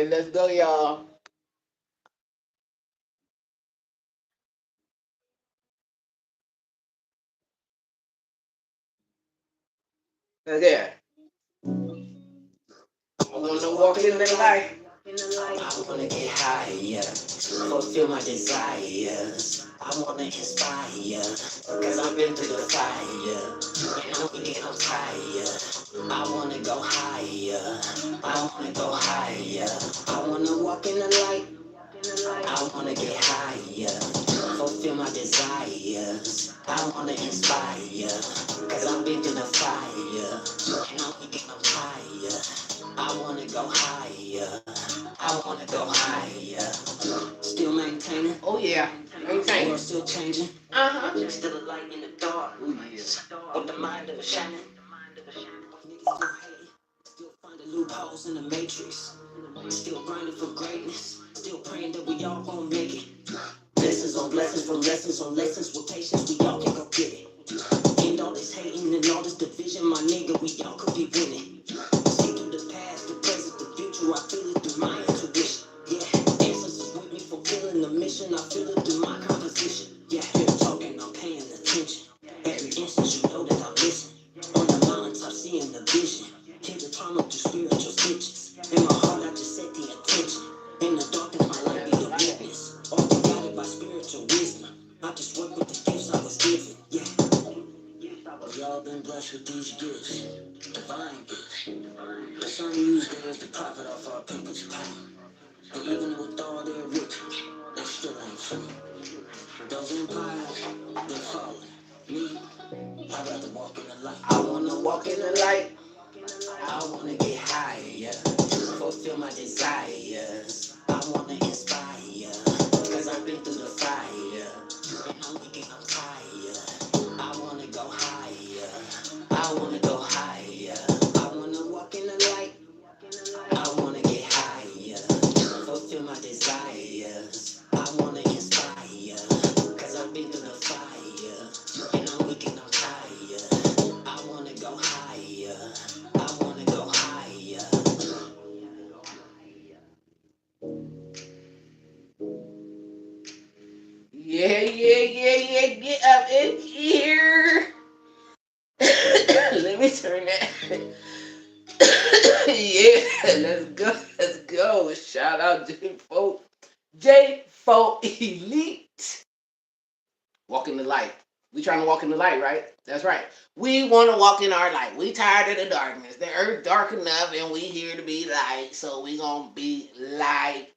let's go, y'all. Okay. I wanna walk in the light. I wanna get higher, fulfill my desires. I wanna inspire, cause I've been through the fire. And I'm getting tired. I wanna go higher, I wanna go higher. I wanna walk in the light, I wanna get higher, fulfill my desires. I wanna inspire, cause I've been through the fire. And I'm getting tired. I wanna go higher, I wanna go higher. Still maintaining. Oh yeah, maintaining. World still changing. Still a light in the dark. Ooh, yes. With the mind of a shaman. Niggas still hating. Still finding loopholes in the matrix. Still grinding for greatness. Still praying that we all gon' make it. Blessings on blessings from lessons on lessons. With patience, we all can go get it. End all this hating and all this division, my nigga. We all could be winning. See through the past, the present, the future. I feel it through my intuition. Yeah, ancestors with me fulfilling the mission. I feel it through my composition. Yeah, you're talking, I'm paying attention. Every instance, you know that I listen. On the mountaintop, seeing the vision. Hear the trauma through spiritual stitches. In my heart, I just set the attention. In the darkness, my light be the witness. Often guided by spiritual wisdom. I just work with the gifts I was given. Yeah. We all been blessed with these gifts, divine gifts. But some use theirs to profit off our people's pain. And even with all their riches, they still ain't free. Those empires, they're falling. Me, I'd rather walk in the light. I wanna walk in the light. I wanna get higher, fulfill my desires. I wanna inspire, cause I've been through the fire. And I'm weak and I'm tired. I wanna go higher, I wanna go higher. I wanna walk in the light, I wanna get higher, fulfill my desires. I wanna inspire, cause I've been through the fire. And I'm weak and I'm tired. I wanna go higher, I wanna go higher. Yeah, yeah, yeah, yeah. Get up in here. Let me turn that. Yeah, let's go. Let's go. Shout out J4. J4 Elite. Walk in the light. We trying to walk in the light, right? That's right. We want to walk in our light. We tired of the darkness. The earth dark enough, and we here to be light. So we gonna be light.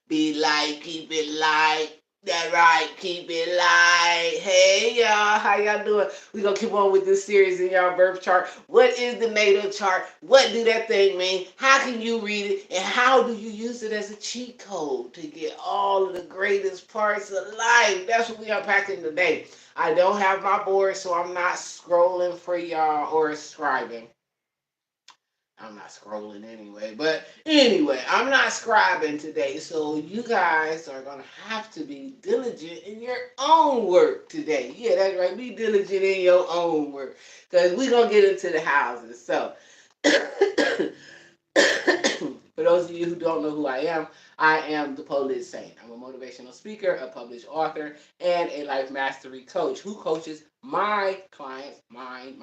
Be light. Keep it light. That right. Keep it light. Hey y'all, how y'all doing? We gonna keep on with this series in y'all birth chart. What is the natal chart? What do that thing mean? How can you read it? And how do you use it as a cheat code to get all of the greatest parts of life? That's what we unpacking today. I don't have my board, so I'm not scrolling for y'all or scribing. I'm not scrolling anyway. But anyway, I'm not scribing today. So you guys are going to have to be diligent in your own work today. Yeah, that's right. Be diligent in your own work. Because we're going to get into the houses. So for those of you who don't know who I am the Polish Saint. I'm a motivational speaker, a published author, and a life mastery coach who coaches my clients, mine,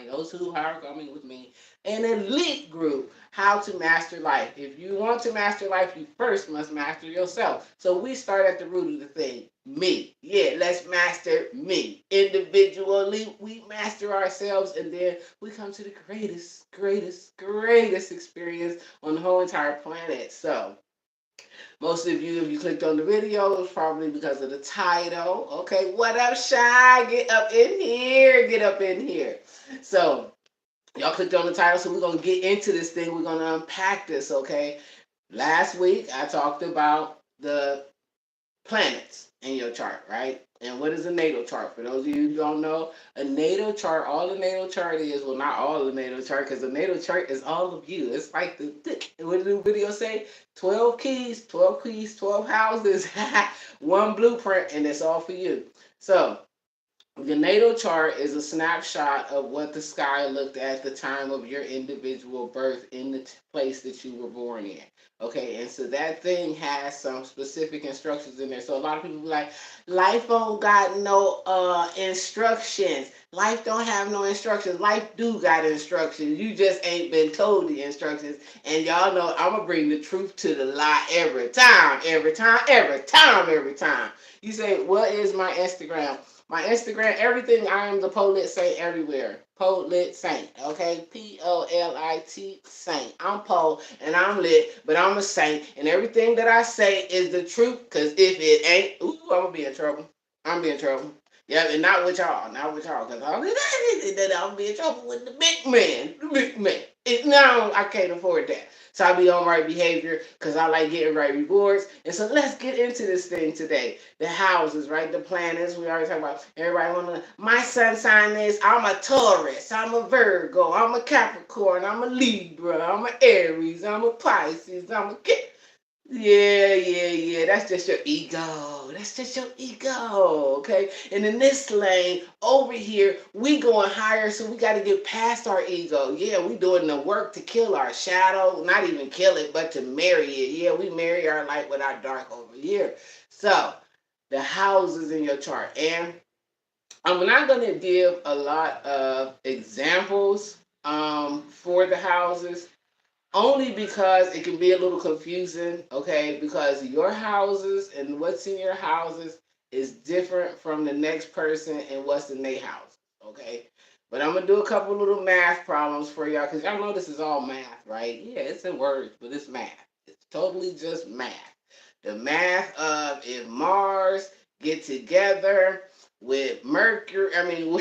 those who are coming with me, an elite group, how to master life. If you want to master life, you first must master yourself. So we start at the root of the thing. Me. Yeah, let's master me. Individually, we master ourselves, and then we come to the greatest experience on the whole entire planet. So, most of you, if you clicked on the video, it's probably because of the title. Okay, what up, Shy? Get up in here. Get up in here. So, y'all clicked on the title, so we're going to get into this thing. We're going to unpack this, okay? Last week, I talked about the planets in your chart, right? And what is a natal chart? For those of you who don't know, a natal chart, all the natal chart is, well, not all the natal chart, because the natal chart is all of you. It's like what did the video say? 12 keys, 12 keys, 12 houses, one blueprint, and it's all for you. So, the natal chart is a snapshot of what the sky looked at the time of your individual birth in the place that you were born in. Okay, and so that thing has some specific instructions in there. So a lot of people be like, life don't got no instructions. Life don't have no instructions. Life do got instructions. You just ain't been told the instructions. And y'all know I'm gonna bring the truth to the lie every time, every time, every time, every time. You say, what is my Instagram? My Instagram, everything, I am the Polit Saint everywhere. Polit Saint, okay? Polit Saint. I'm Pole and I'm lit, but I'm a saint. And everything that I say is the truth, because if it ain't, ooh, I'm going to be in trouble. I'm be in trouble. Yeah, and not with y'all. Not with y'all, because I'm going to be in trouble with the big man. The big man. No, I can't afford that. So I be on right behavior because I like getting right rewards. And so let's get into this thing today. The houses, right? The planets. We already talk about everybody want to. My sun sign is I'm a Taurus. I'm a Virgo. I'm a Capricorn. I'm a Libra. I'm a Aries. I'm a Pisces. I'm a yeah, yeah, yeah. That's just your ego. That's just your ego. Okay. And in this lane over here, we going higher, so we got to get past our ego. Yeah, we doing the work to kill our shadow. Not even kill it, but to marry it. Yeah, we marry our light with our dark over here. So the houses in your chart. And I'm not going to give a lot of examples for the houses, only because it can be a little confusing, okay? Because your houses and what's in your houses is different from the next person and what's in their house, okay? But I'm gonna do a couple little math problems for y'all, because y'all know this is all math, right? Yeah, it's in words, but it's math. It's totally just math. The math of if Mars get together with Mercury, I mean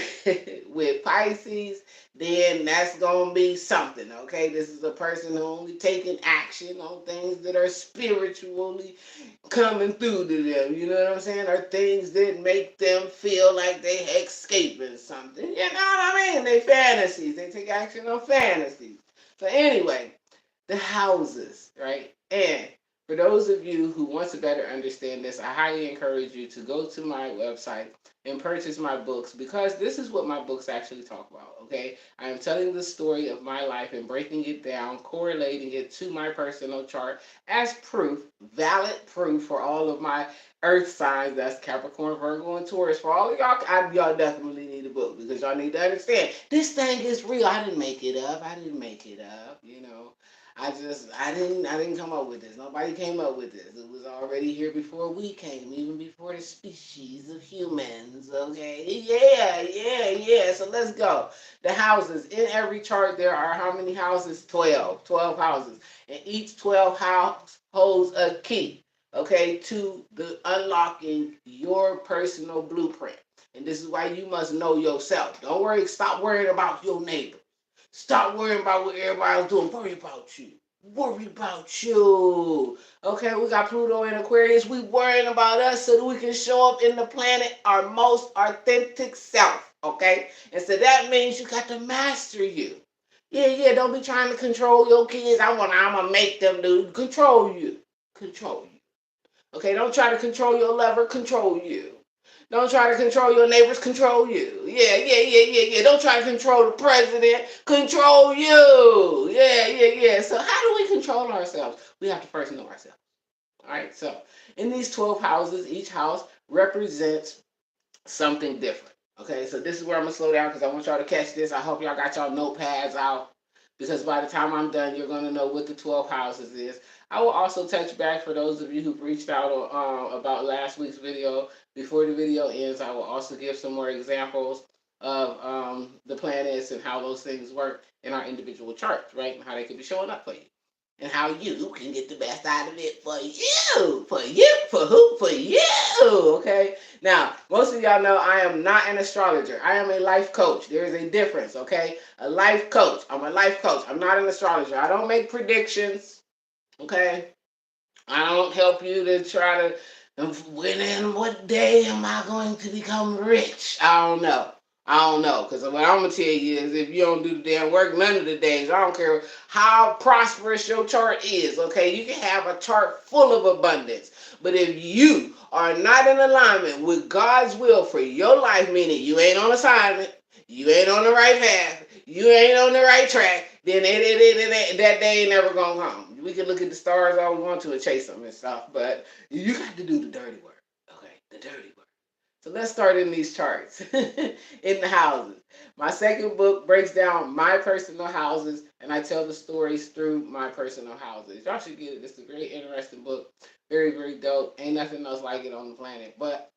with Pisces, then that's gonna be something. Okay, this is a person who only taking action on things that are spiritually coming through to them. You know what I'm saying? Or things that make them feel like they escaping something. You know what I mean? They fantasies. They take action on fantasies. So anyway, the houses, right? And for those of you who want to better understand this, I highly encourage you to go to my website and purchase my books, because this is what my books actually talk about, okay? I am telling the story of my life and breaking it down, correlating it to my personal chart as proof, valid proof for all of my earth signs. That's Capricorn, Virgo, and Taurus. For all of y'all, y'all definitely need a book, because y'all need to understand this thing is real. I didn't make it up. I didn't make it up, you know. I didn't come up with this. Nobody came up with this. It was already here before we came, even before the species of humans. Okay, yeah, yeah, yeah. So let's go. The houses in every chart, there are how many houses? 12. 12 houses, and each 12 house holds a key. Okay, to the unlocking your personal blueprint. And this is why you must know yourself. Don't worry. Stop worrying about your neighbor. Stop worrying about what everybody else doing. Worry about you. Worry about you. Okay, we got Pluto in Aquarius. We worrying about us so that we can show up in the planet our most authentic self. Okay? And so that means you got to master you. Yeah, yeah. Don't be trying to control your kids. I'm gonna make them do control you. Control you. Okay, don't try to control your lover, control you. Don't try to control your neighbors, control you. Yeah, yeah, yeah, yeah, yeah. Don't try to control the president, control you. Yeah, yeah, yeah. So how do we control ourselves? We have to first know ourselves. All right, so in these 12 houses, each house represents something different. Okay, so this is where I'm gonna slow down because I want y'all to catch this. I hope y'all got y'all notepads out, because by the time I'm done, you're gonna know what the 12 houses is. I will also touch back for those of you who've reached out about last week's video. Before the video ends, I will also give some more examples of the planets and how those things work in our individual charts, right? And how they can be showing up for you, and how you can get the best out of it for you, for who, for you. Okay. Now, most of y'all know I am not an astrologer. I am a life coach. There is a difference. Okay, a life coach. I'm a life coach. I'm not an astrologer. I don't make predictions. Okay, I don't help you to try to when and what day am I going to become rich? I don't know. I don't know. Because what I'm going to tell you is if you don't do the damn work, none of the days, I don't care how prosperous your chart is, okay? You can have a chart full of abundance. But if you are not in alignment with God's will for your life, meaning you ain't on assignment, you ain't on the right path, you ain't on the right track, then that day ain't never going to come. We can look at the stars all we want to and chase them and stuff, but you got to do the dirty work. Okay, the dirty work. So let's start in these charts in the houses. My second book breaks down my personal houses, and I tell the stories through my personal houses. Y'all should get it. It's a very interesting book. Very, very dope. Ain't nothing else like it on the planet. But,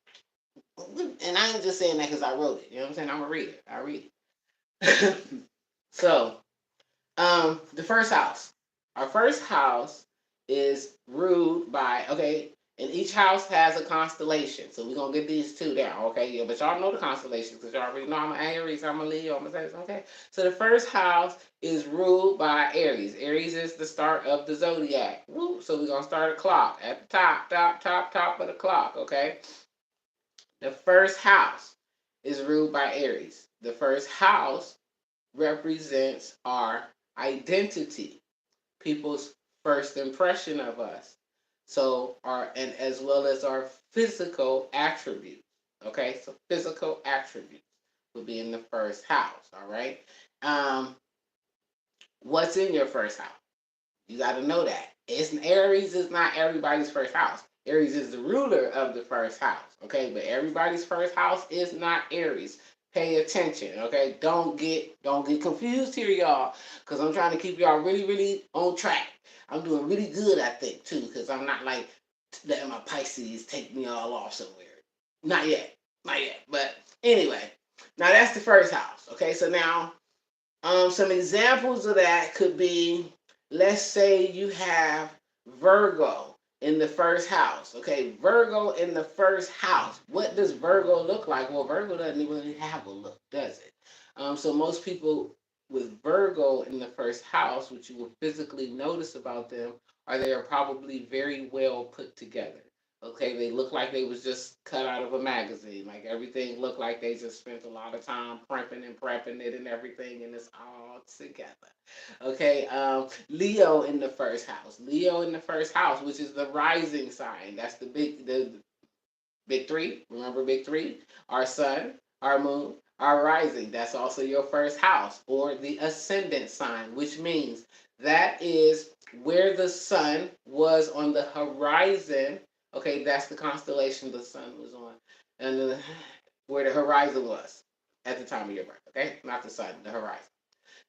and I ain't just saying that because I wrote it. You know what I'm saying? I'm a reader. I read it. So, the first house. Our first house is ruled by, okay, and each house has a constellation. So we're going to get these two down, okay? Yeah, but y'all know the constellations because y'all already know I'm an Aries, I'm a Leo, I'm a Sagittarius, okay? So the first house is ruled by Aries. Aries is the start of the zodiac. Woo. So we're going to start a clock at the top of the clock, okay? The first house is ruled by Aries. The first house represents our identity, people's first impression of us. So and as well as our physical attributes. Okay, so physical attributes would be in the first house. All right. What's in your first house? You got to know that. Aries is not everybody's first house. Aries is the ruler of the first house. Okay, but everybody's first house is not Aries. Pay attention, okay? Don't get confused here, y'all, because I'm trying to keep y'all really, really on track. I'm doing really good, I think, too, because I'm not like letting my Pisces take me all off somewhere. Not yet. But anyway, now that's the first house. Okay, so now some examples of that could be, let's say you have Virgo in the first house. Okay, Virgo in the first house. What does Virgo look like? Well, Virgo doesn't really have a look, does it? So most people with Virgo in the first house, what you will physically notice about them are they are probably very well put together. Okay, they look like they was just cut out of a magazine. Like everything looked like they just spent a lot of time primping and prepping it and everything, and it's all together. Okay, Leo in the first house. Leo in the first house, which is the rising sign. That's the big three. Remember big three? Our sun, our moon, our rising. That's also your first house, or the ascendant sign, which means that is where the sun was on the horizon. Okay, that's the constellation the sun was on, and where the horizon was at the time of your birth. Okay, not the sun, the horizon.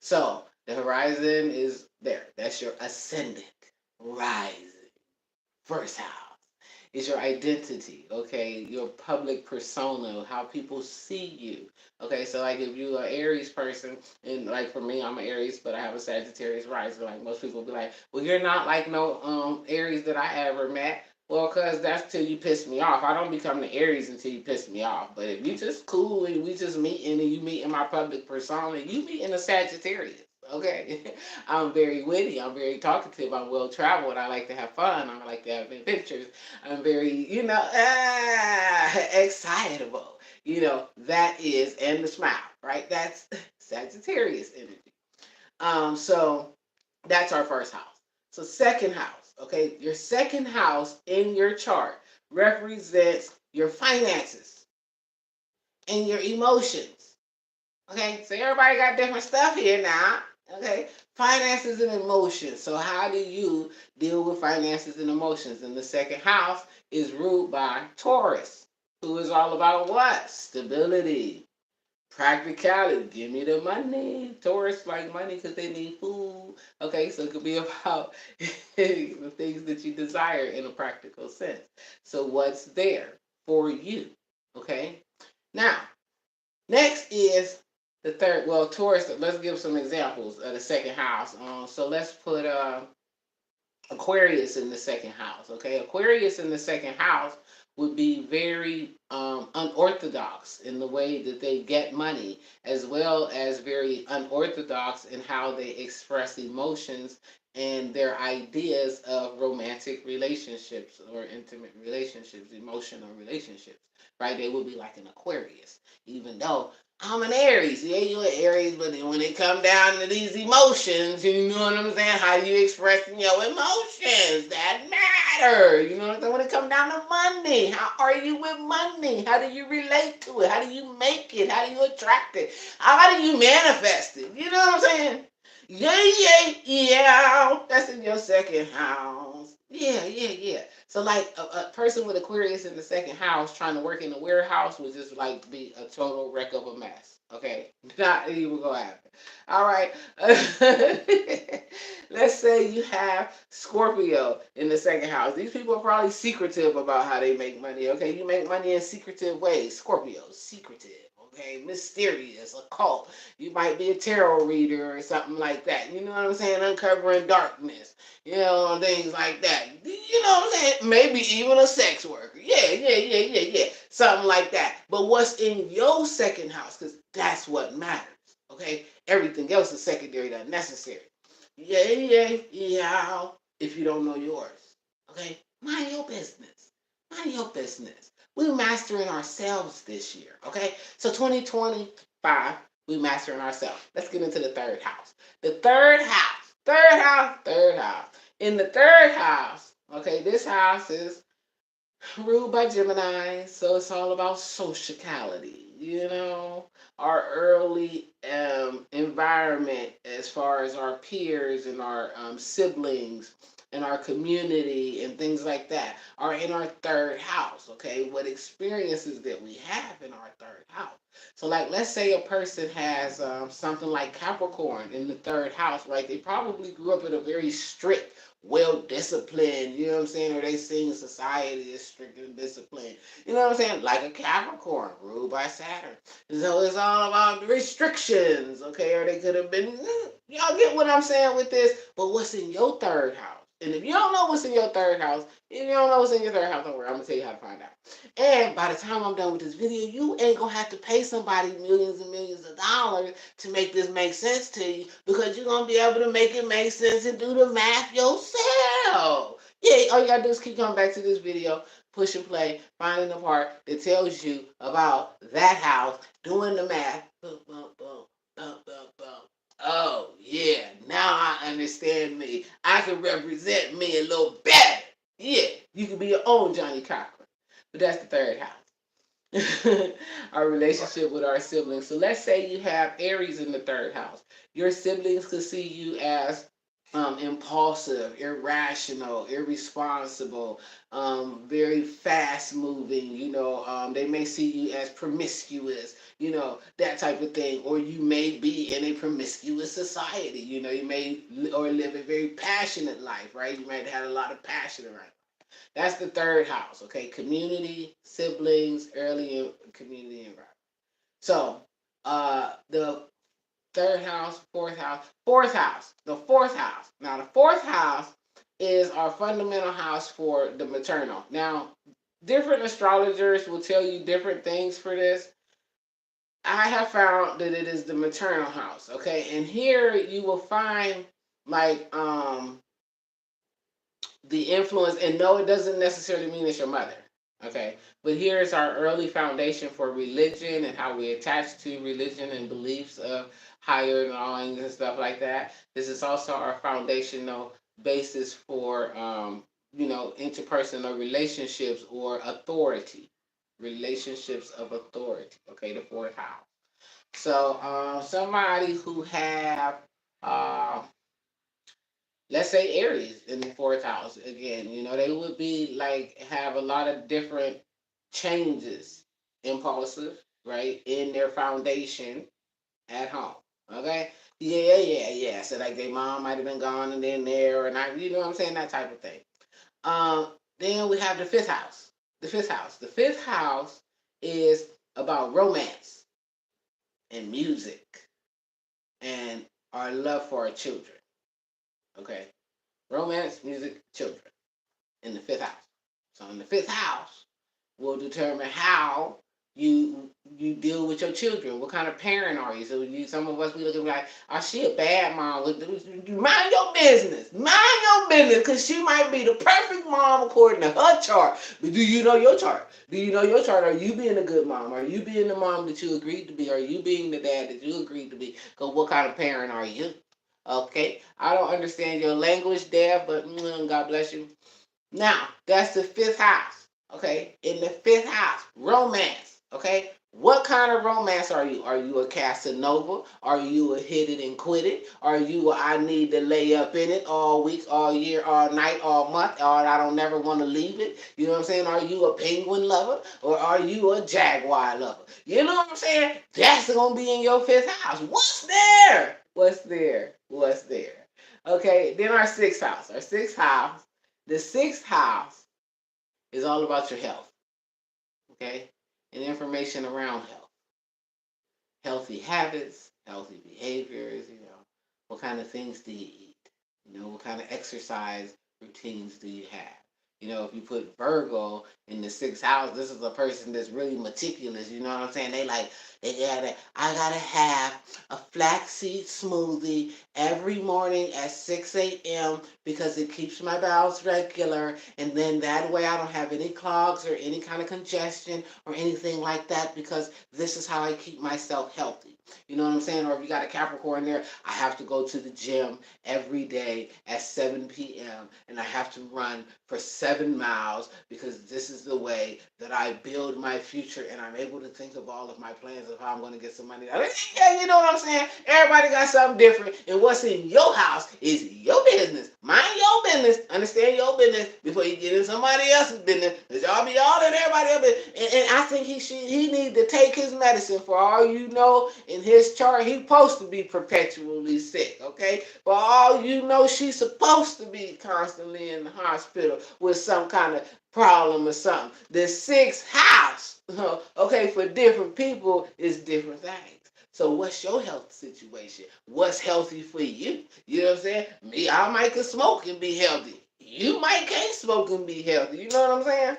So the horizon is there. That's your ascendant, rising, first house. Is your identity, okay? Your public persona, how people see you. Okay, so like if you're an Aries person, and like for me, I'm an Aries, but I have a Sagittarius rising. Like most people be like, well, you're not like no Aries that I ever met. Well, cause that's till you piss me off. I don't become the Aries until you piss me off. But if you just cool and we just meeting and you meet in my public persona, you meet in a Sagittarius. Okay, I'm very witty. I'm very talkative. I'm well traveled. I like to have fun. I like to have adventures. I'm very, excitable. That is, and the smile, right? That's Sagittarius energy. So that's our first house. So second house, okay? Your second house in your chart represents your finances and your emotions. Okay, so everybody got different stuff here now. Okay, finances and emotions. So how do you deal with finances and emotions? And the second house is ruled by Taurus, who is all about what? Stability, practicality. Give me the money. Taurus like money because they need food. Okay, so it could be about the things that you desire in a practical sense. So what's there for you? Okay, now next is the third. Well, Taurus. Let's give some examples of the second house. So let's put Aquarius in the second house. Okay, Aquarius in the second house would be very unorthodox in the way that they get money, as well as very unorthodox in how they express emotions and their ideas of romantic relationships or intimate relationships, emotional relationships. Right? They would be like an Aquarius, even though I'm an Aries. Yeah, you're an Aries, but then when it come down to these emotions, you know what I'm saying? How you expressing your emotions, that matter. You know what I'm saying? When it come down to money, how are you with money? How do you relate to it? How do you make it? How do you attract it? How do you manifest it? You know what I'm saying? Yeah. That's in your second house. Yeah. So like a person with Aquarius in the second house trying to work in the warehouse would just like be a total wreck of a mess. Okay, not even gonna happen. All right. Let's say you have Scorpio in the second house. These people are probably secretive about how they make money. Okay, you make money in secretive ways. Scorpio, secretive. Okay, mysterious, occult. You might be a tarot reader or something like that. You know what I'm saying? Uncovering darkness. You know, things like that. You know what I'm saying? Maybe even a sex worker. Yeah. Something like that. But what's in your second house? Because that's what matters. Okay? Everything else is secondary, not necessary. Yeah. If you don't know yours. Okay? Mind your business. Mind your business. We're mastering ourselves this year. Okay? So 2025, we mastering ourselves. Let's get into the third house. The third house. Third house. In the third house, okay, this house is ruled by Gemini, so it's all about sociality, our early environment as far as our peers and our siblings and our community and things like that are in our third house, okay? What experiences that we have in our third house. So, like, let's say a person has something like Capricorn in the third house, right? They probably grew up in a very strict, well disciplined, you know what I'm saying? Or they sing society is strict and disciplined. You know what I'm saying? Like a Capricorn ruled by Saturn. So it's all about restrictions, okay? Or they could have been, y'all get what I'm saying with this? But what's in your third house? And if you don't know what's in your third house, if you don't know what's in your third house, don't worry, I'm gonna tell you how to find out. And by the time I'm done with this video, you ain't gonna have to pay somebody millions and millions of dollars to make this make sense to you, because you're gonna be able to make it make sense and do the math yourself. Yeah, all you gotta do is keep coming back to this video, push and play, finding the part that tells you about that house, doing the math. Boom, boom, boom, boom, boom, boom. Oh yeah, now I understand me. I can represent me a little better. Yeah, you can be your own Johnny Cochran. But that's the third house. Our relationship with our siblings. So let's say you have Aries in the third house. Your siblings could see you as impulsive, irrational, irresponsible, very fast moving. They may see you as promiscuous, that type of thing. Or you may be in a promiscuous society. You may or live a very passionate life, right? You might have had a lot of passion around. That's the third house, okay? Community, siblings, early community environment. So, the third house, fourth house, the fourth house. Now, the fourth house is our fundamental house for the maternal. Now, different astrologers will tell you different things for this. I have found that it is the maternal house, okay? And here you will find like the influence, and no, it doesn't necessarily mean it's your mother. Okay, but here's our early foundation for religion and how we attach to religion and beliefs of higher knowing and stuff like that. This is also our foundational basis for interpersonal relationships or authority, relationships of authority. Okay, the fourth house. So somebody who have uh, let's say Aries in the fourth house again, they would be like have a lot of different changes, impulsive, right, in their foundation at home. Okay? Yeah. So like their mom might have been gone and then there, or not, you know what I'm saying? That type of thing. Then we have the fifth house. The fifth house. The fifth house is about romance and music and our love for our children. Okay? Romance, music, children in the fifth house. So in the fifth house will determine how you deal with your children. What kind of parent are you? So some of us we looking like, oh, she a bad mom. Mind your business. Mind your business, because she might be the perfect mom according to her chart. But do you know your chart? Do you know your chart? Are you being a good mom? Are you being the mom that you agreed to be? Are you being the dad that you agreed to be? Because what kind of parent are you? Okay, I don't understand your language there, but God bless you. Now, that's the fifth house. Okay, in the fifth house, romance. Okay, What kind of romance are you? Are you a Casanova? Are you a hit it and quit it? Are you a I need to lay up in it all week, all year, all night, all month, or I don't never want to leave it? You know what I'm saying? Are you a penguin lover or are you a jaguar lover? You know what I'm saying? That's gonna be in your fifth house. What's there? What's there? What's there? Okay, then our sixth house. Our sixth house. The sixth house is all about your health. Okay, and information around health, healthy habits, healthy behaviors, what kind of things do you eat? What kind of exercise routines do you have? If you put Virgo in the sixth house, this is a person that's really meticulous. You know what I'm saying? I gotta have a flaxseed smoothie every morning at 6 a.m. because it keeps my bowels regular, and then that way I don't have any clogs or any kind of congestion or anything like that because this is how I keep myself healthy. You know what I'm saying? Or if you got a Capricorn there, I have to go to the gym every day at 7 p.m. and I have to run for 7 miles because this is the way that I build my future and I'm able to think of all of my plans of how I'm going to get some money. Yeah, you know what I'm saying? Everybody got something different, and what's in your house is your business. Mind your business. Understand your business before you get in somebody else's business. Cause y'all be all in everybody else's. And I think he need to take his medicine. For all you know, in his chart, he's supposed to be perpetually sick. Okay, for all you know, she's supposed to be constantly in the hospital with some kind of problem or something. The sixth house, okay, for different people is different things. So what's your health situation? What's healthy for you? You know what I'm saying? Me, I might can smoke and be healthy. You might can't smoke and be healthy. You know what I'm saying?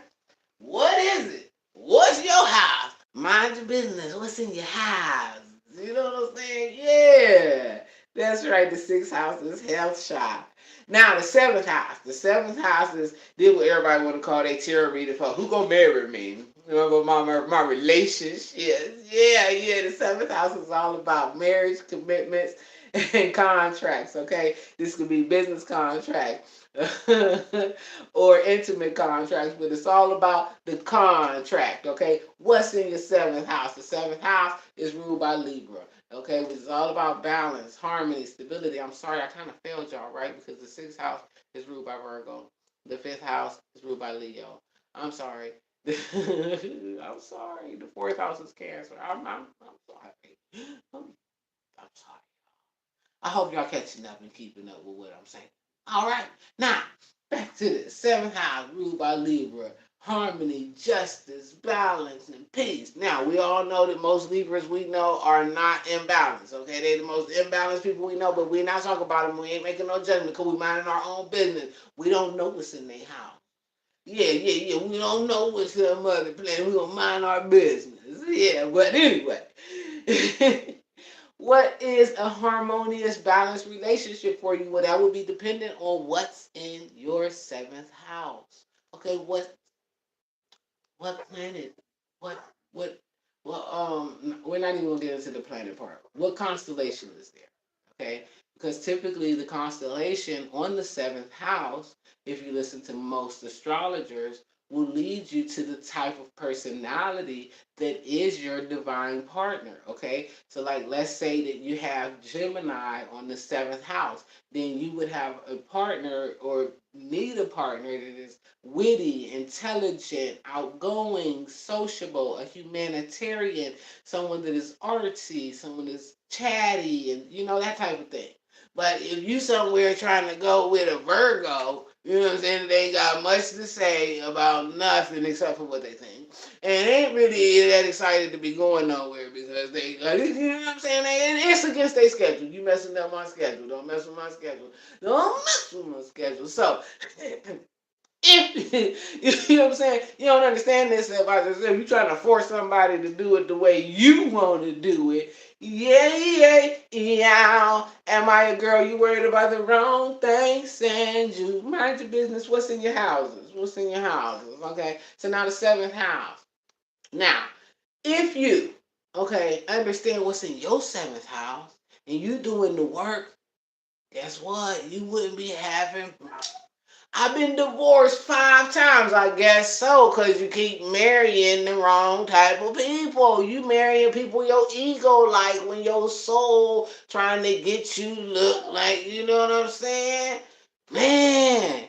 What is it? What's your house? Mind your business. What's in your house? You know what I'm saying? Yeah. That's right. The sixth house is health shop. Now the seventh house. The seventh house is did what everybody want to call their tarot reader for. Who gonna marry me? My relationship. Yeah. The seventh house is all about marriage, commitments, and contracts. Okay, this could be business contract or intimate contracts, but it's all about the contract. Okay, what's in your seventh house? The seventh house is ruled by Libra. Okay, which is all about balance, harmony, stability. I'm sorry, I kind of failed y'all, right? Because the sixth house is ruled by Virgo. The fifth house is ruled by Leo. I'm sorry. I'm sorry. The fourth house is Cancer. I'm sorry. I'm sorry. I hope y'all catching up and keeping up with what I'm saying. All right. Now, back to the seventh house ruled by Libra. Harmony, justice, balance, and peace. Now, we all know that most Libras we know are not imbalanced. Okay, they're the most imbalanced people we know, but we're not talking about them. We ain't making no judgment because we minding our own business. We don't know what's in their house. Yeah. We don't know what's in their mother plan. We gonna mind our business. Yeah, but anyway. What is a harmonious, balanced relationship for you? Well, that would be dependent on what's in your seventh house. Okay, what planet? What what? Well, we're not even gonna get into the planet part. What constellation is there? Okay, because typically the constellation on the seventh house, if you listen to most astrologers, will lead you to the type of personality that is your divine partner. Okay, so like let's say that you have Gemini on the seventh house, then you would have a partner or need a partner that is witty, intelligent, outgoing, sociable, a humanitarian, someone that is artsy, someone that's chatty, and that type of thing. But if you somewhere trying to go with a Virgo, you know what I'm saying, they ain't got much to say about nothing except for what they think. And they ain't really that excited to be going nowhere because they, you know what I'm saying, it's against their schedule. You messing up my schedule. Don't mess with my schedule. Don't mess with my schedule. So, if you know what I'm saying, you don't understand this about yourself. You're trying to force somebody to do it the way you want to do it. Yeah. Am I a girl? You worried about the wrong thing? Send you mind your business. What's in your houses? What's in your houses? Okay. So now the seventh house. Now, if you understand what's in your seventh house and you doing the work, guess what? You wouldn't be having I've been divorced 5 times, I guess so, because you keep marrying the wrong type of people. You marrying people your ego like when your soul trying to get you look like, you know what I'm saying? Man,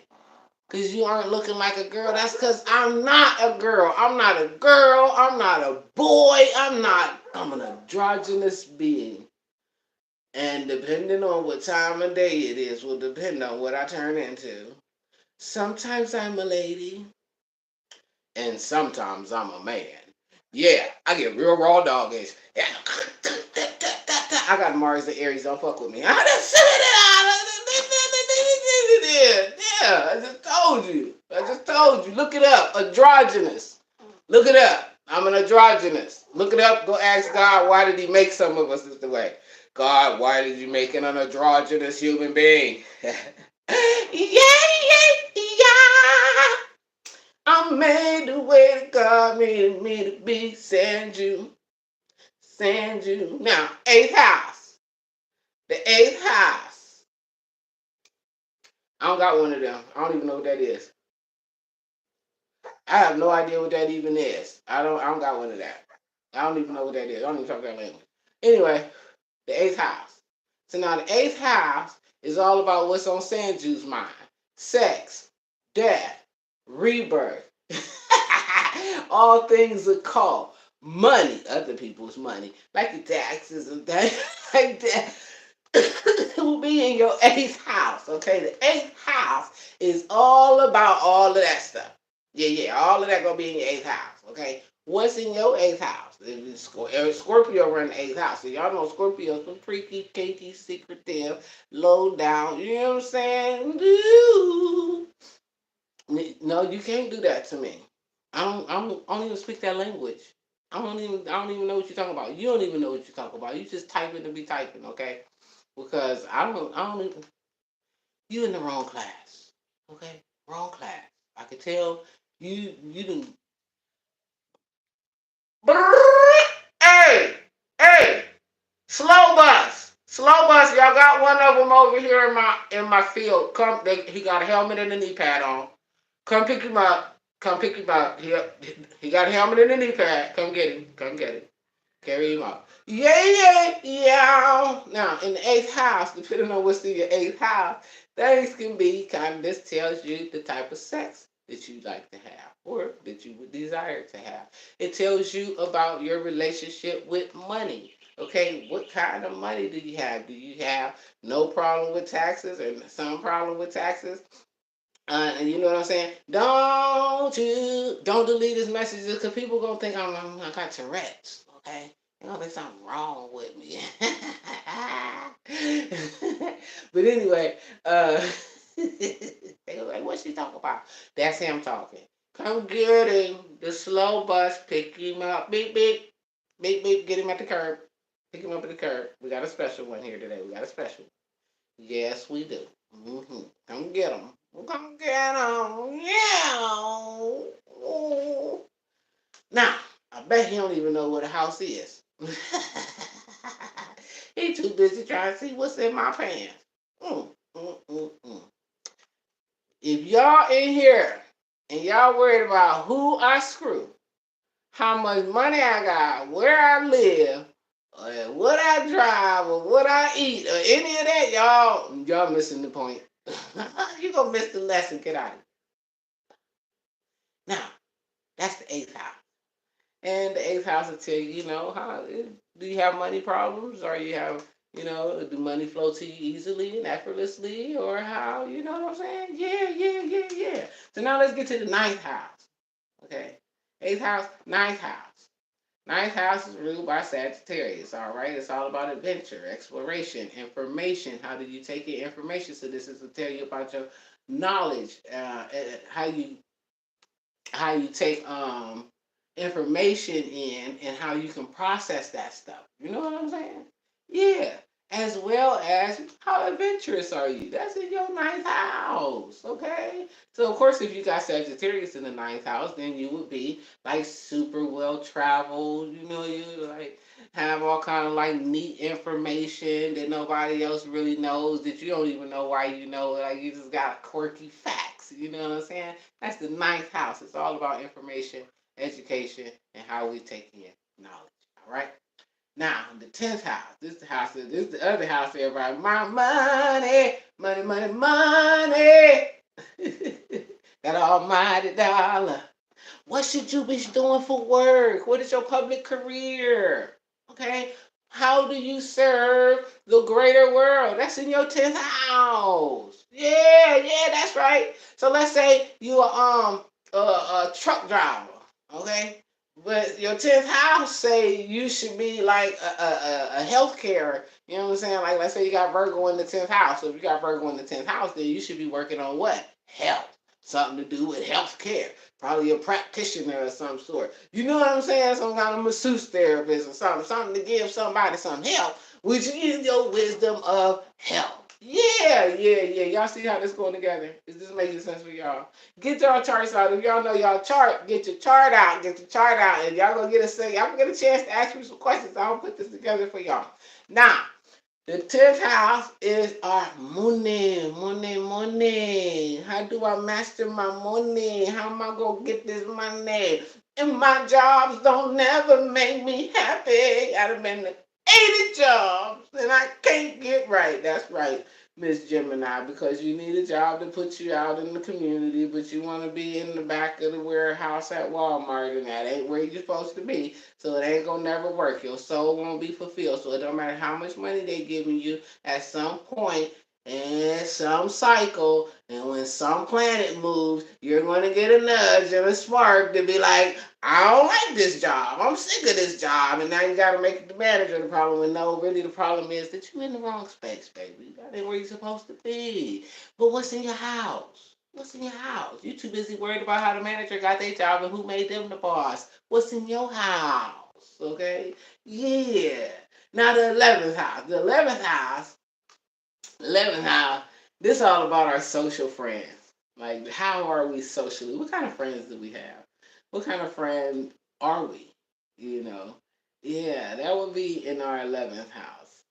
because you aren't looking like a girl. That's because I'm not a girl. I'm not a girl. I'm not a boy. I'm an androgynous being. And depending on what time of day it is will depend on what I turn into. Sometimes I'm a lady, and sometimes I'm a man. Yeah, I get real raw doggish. Yeah. I got Mars and Aries, don't fuck with me. I just yeah, I just told you. I just told you. Look it up. Androgynous. Look it up. I'm an androgynous. Look it up. Go ask God, why did he make some of us this way? God, why did you make an androgynous human being? Yeah, yeah, yeah. I'm made the way that God made me to be. Send you. Send you. Now, eighth house. The eighth house. I don't got one of them. I don't even know what that is. I have no idea what that even is. I don't got one of that. I don't even know what that is. I don't even talk that language. Anyway, the eighth house. So now the eighth house is all about what's on Sanju's mind. Sex, death, rebirth. All things occult. Money, other people's money, like the taxes and things like that. Will be in your eighth house. Okay, the eighth house is all about all of that stuff. Yeah, all of that gonna be in your eighth house. Okay, what's in your eighth house? Scorpio run the eighth house, so y'all know Scorpio's some freaky, kinky, secretive, low down. You know what I'm saying? No, you can't do that to me. I don't even speak that language. I don't even know what you're talking about. You don't even know what you're talking about. You just typing to be typing, okay? Because I don't even, you in the wrong class. Okay? Wrong class. I could tell you didn't. Hey! Hey! Slow bus. Slow bus, y'all got one of them over here in my field. He got a helmet and a knee pad on. Come pick him up. Come pick him up. He got a helmet and a knee pad. Come get him. Come get him. Carry him out. Yeah. Now, in the eighth house, depending on what's in your eighth house, things can be kind of, this tells you the type of sex that you like to have or that you would desire to have. It tells you about your relationship with money. Okay, what kind of money do you have? Do you have no problem with taxes or some problem with taxes? And you know what I'm saying? Don't delete his messages because people gonna think I got Tourette's. Okay, you know there's something wrong with me. But anyway, they go like, what's she talking about? That's him talking. Come get him. The slow bus, pick him up. Beep beep, beep beep. Get him at the curb. Pick him up at the curb. We got a special one here today. We got a special. Yes, we do. Come get him. Come get him. Yeah. Ooh. Now, I bet he don't even know what a house is. He too busy trying to see what's in my pants. Mm. If y'all in here and y'all worried about who I screw, how much money I got, where I live, or what I drive, or what I eat, or any of that, y'all missing the point. You gonna miss the lesson. Get out of it. Now, that's the eighth house. And the eighth house will tell you, how do you have money problems, or you have, do money flow to you easily and effortlessly, or how, you know what I'm saying? Yeah. So now let's get to the ninth house. Okay, eighth house, ninth house. Ninth house is ruled by Sagittarius, all right? It's all about adventure, exploration, information. How do you take your information? So this is to tell you about your knowledge, how you take information in and how you can process that stuff. You know what I'm saying? Yeah. As well as how adventurous are you? That's in your ninth house. Okay. So of course, if you got Sagittarius in the ninth house, then you would be like super well traveled. You like have all kind of like neat information that nobody else really knows, that you don't even know why you know it. Like you just got quirky facts. house. You know what I'm saying? That's the 9th house. It's all about information, education, and how we take in knowledge. All right. Now, the 10th house. This is the other house, everybody. My money, money, money, money. That almighty dollar. What should you be doing for work? What is your public career? Okay. How do you serve the greater world? That's in your 10th house. Yeah, that's right. So let's say you are a truck driver, okay? But your 10th house say you should be like a healthcare, you know what I'm saying? Like let's say you got Virgo in the 10th house. So if you got Virgo in the 10th house, then you should be working on what? Health. Something to do with healthcare. Probably a practitioner of some sort. You know what I'm saying? Some kind of masseuse therapist or something. Something to give somebody some help, which is your wisdom of health. Yeah. Y'all see how this going together? Is this making sense for y'all? Get y'all charts out. If y'all know y'all chart, get your chart out. Get your chart out. And y'all gonna get y'all gonna get a chance to ask me some questions. I'll put this together for y'all. Now, the 10th house is our money. How do I master my money? How am I going to get this money? And my jobs don't never make me happy. I've been to 80 jobs and I can't get right. That's right, Miss Gemini, because you need a job to put you out in the community, but you want to be in the back of the warehouse at Walmart, and that ain't where you're supposed to be. So it ain't gonna never work. Your soul won't be fulfilled. So it don't matter how much money they giving you at some point in some cycle, and when some planet moves, you're gonna get a nudge and a spark to be like, I don't like this job. I'm sick of this job. And now you gotta make it the manager of the problem. And no, really the problem is that you're in the wrong space, baby. That ain't where you're supposed to be. But what's in your house? What's in your house? You too busy worried about how the manager got their job and who made them the boss. What's in your house? Okay? Yeah. Now the 11th house. The 11th house, this is all about our social friends. Like, how are we socially? What kind of friends do we have? What kind of friend are we? You know? Yeah, that would be in our 11th house.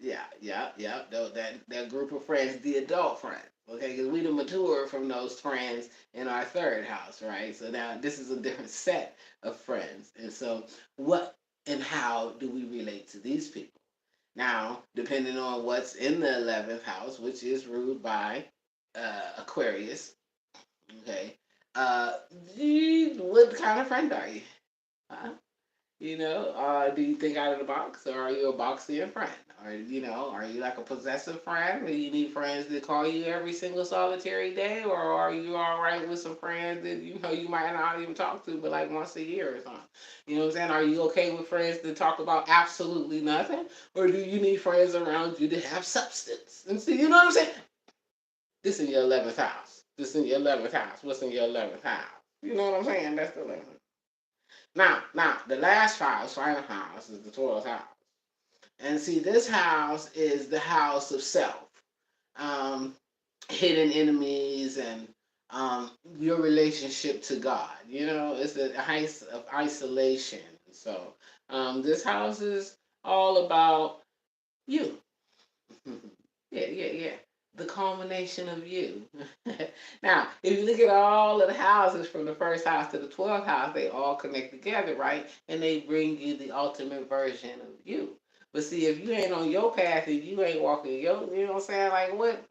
Yeah. That group of friends, the adult friends. Okay, because we done mature from those friends in our 3rd house, right? So now this is a different set of friends. And so what and how do we relate to these people? Now, depending on what's in the 11th house, which is ruled by Aquarius, okay, what kind of friend are you? Huh? You know, do you think out of the box, or are you a boxier friend? Or are you like a possessive friend? Do you need friends that call you every single solitary day, or are you all right with some friends that you might not even talk to, but like once a year or something? You know what I'm saying? Are you okay with friends that talk about absolutely nothing, or do you need friends around you that have substance? And see, you know what I'm saying? This in your 11th house. This in your 11th house. What's in your 11th house? You know what I'm saying? That's the 11th. Now, the last house, final house, is the 12th house. And see, this house is the house of self, um, hidden enemies, and your relationship to God. It's a house of isolation. So, this house is all about you. Yeah. The culmination of you. Now, if you look at all of the houses from the 1st house to the 12th house, they all connect together, right? And they bring you the ultimate version of you. But see, if you ain't on your path and you ain't walking you know what I'm saying? Like what?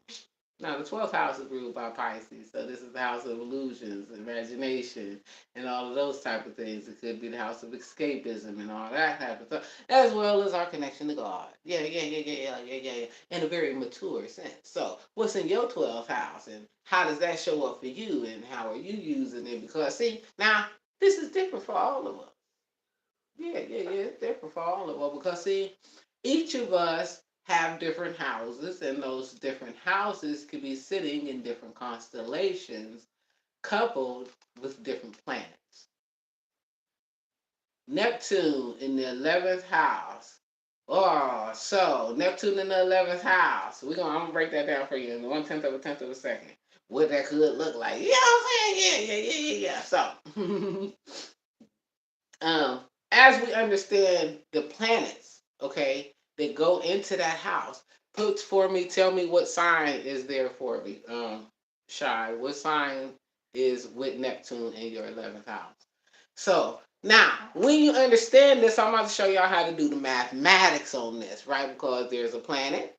Now, the 12th house is ruled by Pisces, so this is the house of illusions, imagination, and all of those type of things. It could be the house of escapism and all that type of stuff, as well as our connection to God. Yeah. In a very mature sense. So, what's in your 12th house, and how does that show up for you, and how are you using it? Because, see, now, this is different for all of us. Yeah, it's different for all of us. Because, see, each of us have different houses, and those different houses could be sitting in different constellations coupled with different planets. Neptune in the 11th house. Oh, so Neptune in the 11th house. I'm gonna break that down for you in 1/10 of a tenth of a second. What that could look like. You know what I'm saying? Yeah. So as we understand the planets, okay, that go into that house, tell me what sign is there for me. Shy, what sign is with Neptune in your 11th house? So now, when you understand this, I'm about to show y'all how to do the mathematics on this, right? Because there's a planet.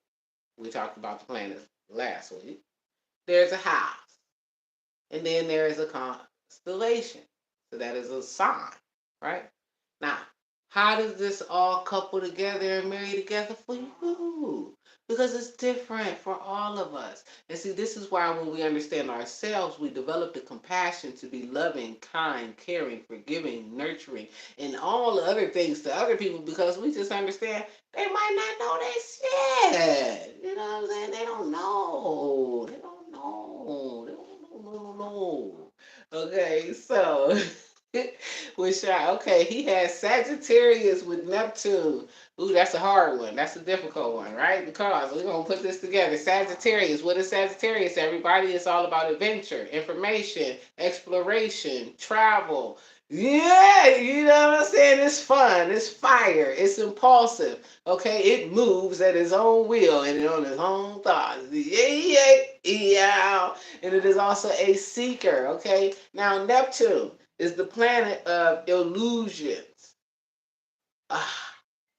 We talked about the planets last week. There's a house. And then there is a constellation. So that is a sign, right? Now, how does this all couple together and marry together for you? Because it's different for all of us. And see, this is why when we understand ourselves, we develop the compassion to be loving, kind, caring, forgiving, nurturing, and all the other things to other people because we just understand they might not know that shit. You know what I'm saying? They don't know. They don't know. They don't know. No. Okay, so with Shy, okay, he has Sagittarius with Neptune. Ooh, that's a hard one. That's a difficult one, right? Because we're gonna put this together. Sagittarius. What is Sagittarius? Everybody, it's all about adventure, information, exploration, travel. Yeah, you know what I'm saying? It's fun, it's fire, it's impulsive. Okay, it moves at its own will and on its own thoughts. Yeah, yeah, yeah. And it is also a seeker. Okay, now Neptune is the planet of illusions,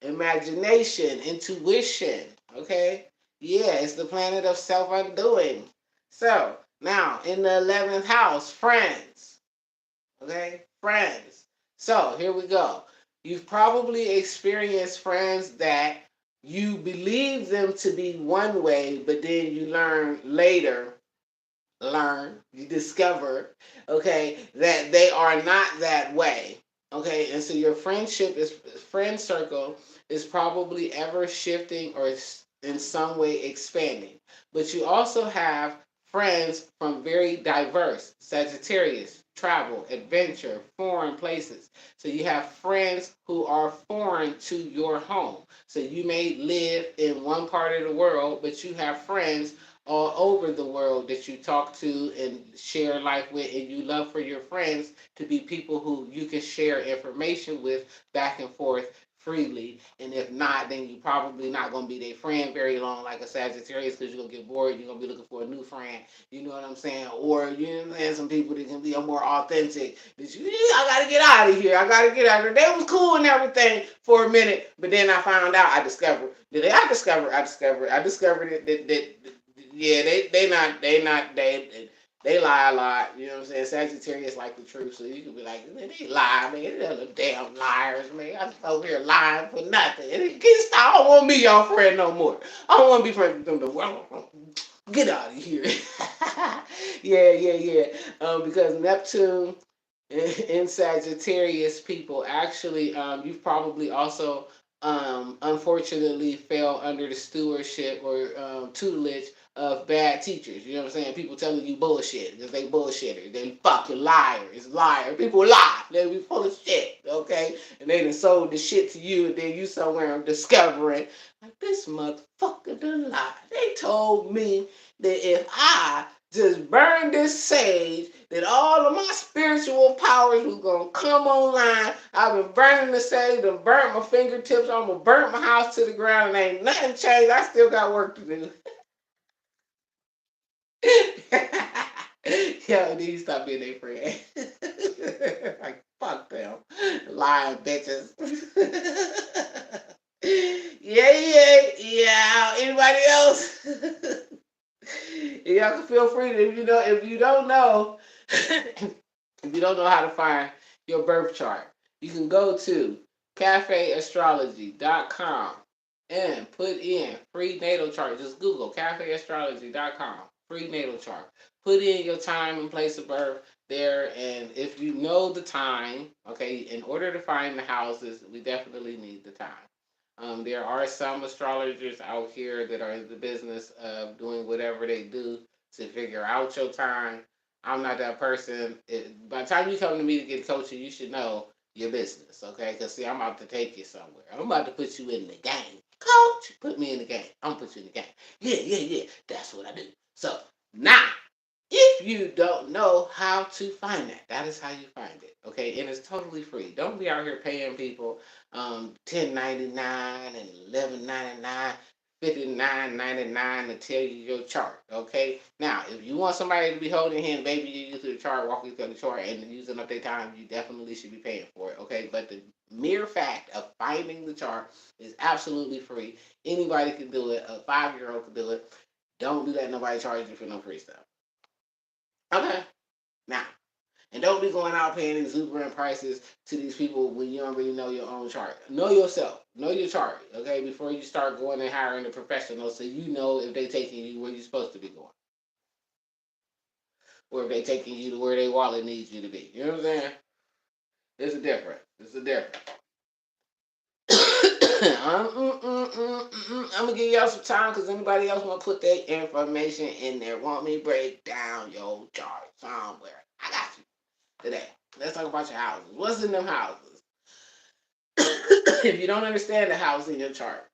imagination, intuition. Okay, yeah, it's the planet of self undoing. So now in the 11th house, friends. Okay, friends. So here we go. You've probably experienced friends that you believe them to be one way, but then you you discover, okay, that they are not that way. Okay, and so your friend circle is probably ever shifting or in some way expanding. But you also have friends from very diverse Sagittarius, travel, adventure, foreign places. So you have friends who are foreign to your home. So you may live in one part of the world, but you have friends all over the world that you talk to and share life with, and you love for your friends to be people who you can share information with back and forth freely. And if not, then you probably not going to be their friend very long, like a Sagittarius, because you're going to get bored. You're going to be looking for a new friend. You know what I'm saying? Or you know, and some people that can be more authentic. That you, I got to get out of here. I got to get out of here. They was cool and everything for a minute, but then I found out. I discovered that yeah, they lie a lot. You know what I'm saying? Sagittarius like the truth, so you can be like, they lie, man. They're little damn liars, man. I'm over here lying for nothing. And it gets, I don't want to be your friend no more. I don't want to be friends with them no more. Get out of here. Yeah. Because Neptune in Sagittarius people actually, you've probably also unfortunately fell under the stewardship or tutelage of bad teachers. You know what I'm saying? People telling you bullshit because they bullshitters. They fucking liars. People lie. They be full of shit. Okay? And they done sold the shit to you and then you somewhere discovering like this motherfucker done lied. They told me that if I just burn this sage, that all of my spiritual powers was gonna come online. I've been burning the sage, I've burnt my fingertips, I'm gonna burn my house to the ground, and ain't nothing changed. I still got work to do. Yo, these stop being their friend. Like fuck them, lying bitches. Yeah. Anybody else? Y'all can feel free to, if you don't know, if you don't know how to find your birth chart, you can go to cafeastrology.com and put in free natal chart. Just Google cafeastrology.com, free natal chart. Put in your time and place of birth there, and if you know the time, okay, in order to find the houses, we definitely need the time. There are some astrologers out here that are in the business of doing whatever they do to figure out your time. I'm not that person. By the time you come to me to get coaching, you should know your business, okay? Because, see, I'm about to take you somewhere. I'm about to put you in the game. Coach, put me in the game. I'm going to put you in the game. Yeah. That's what I do. So, now, if you don't know how to find that, that is how you find it. Okay, and it's totally free. Don't be out here paying people $10.99 and $11.99. $59.99 to tell you your chart. Okay. Now, if you want somebody to be holding hand, baby, you through the chart, walking through the chart, and using up their time, you definitely should be paying for it. Okay. But the mere fact of finding the chart is absolutely free. Anybody can do it. A 5-year-old can do it. Don't do that. Nobody charges you for no free stuff. Okay. Now, and don't be going out paying exuberant prices to these people when you don't really know your own chart. Know yourself. Know your chart, okay, before you start going and hiring a professional so you know if they're taking you where you're supposed to be going. Or if they're taking you to where their wallet needs you to be. You know what I'm saying? There's a difference. There's a difference. I'm gonna give y'all some time because anybody else want to put their information in there. Want me to break down your chart somewhere? I got you today. Let's talk about your houses. What's in them houses? If you don't understand the house in your chart,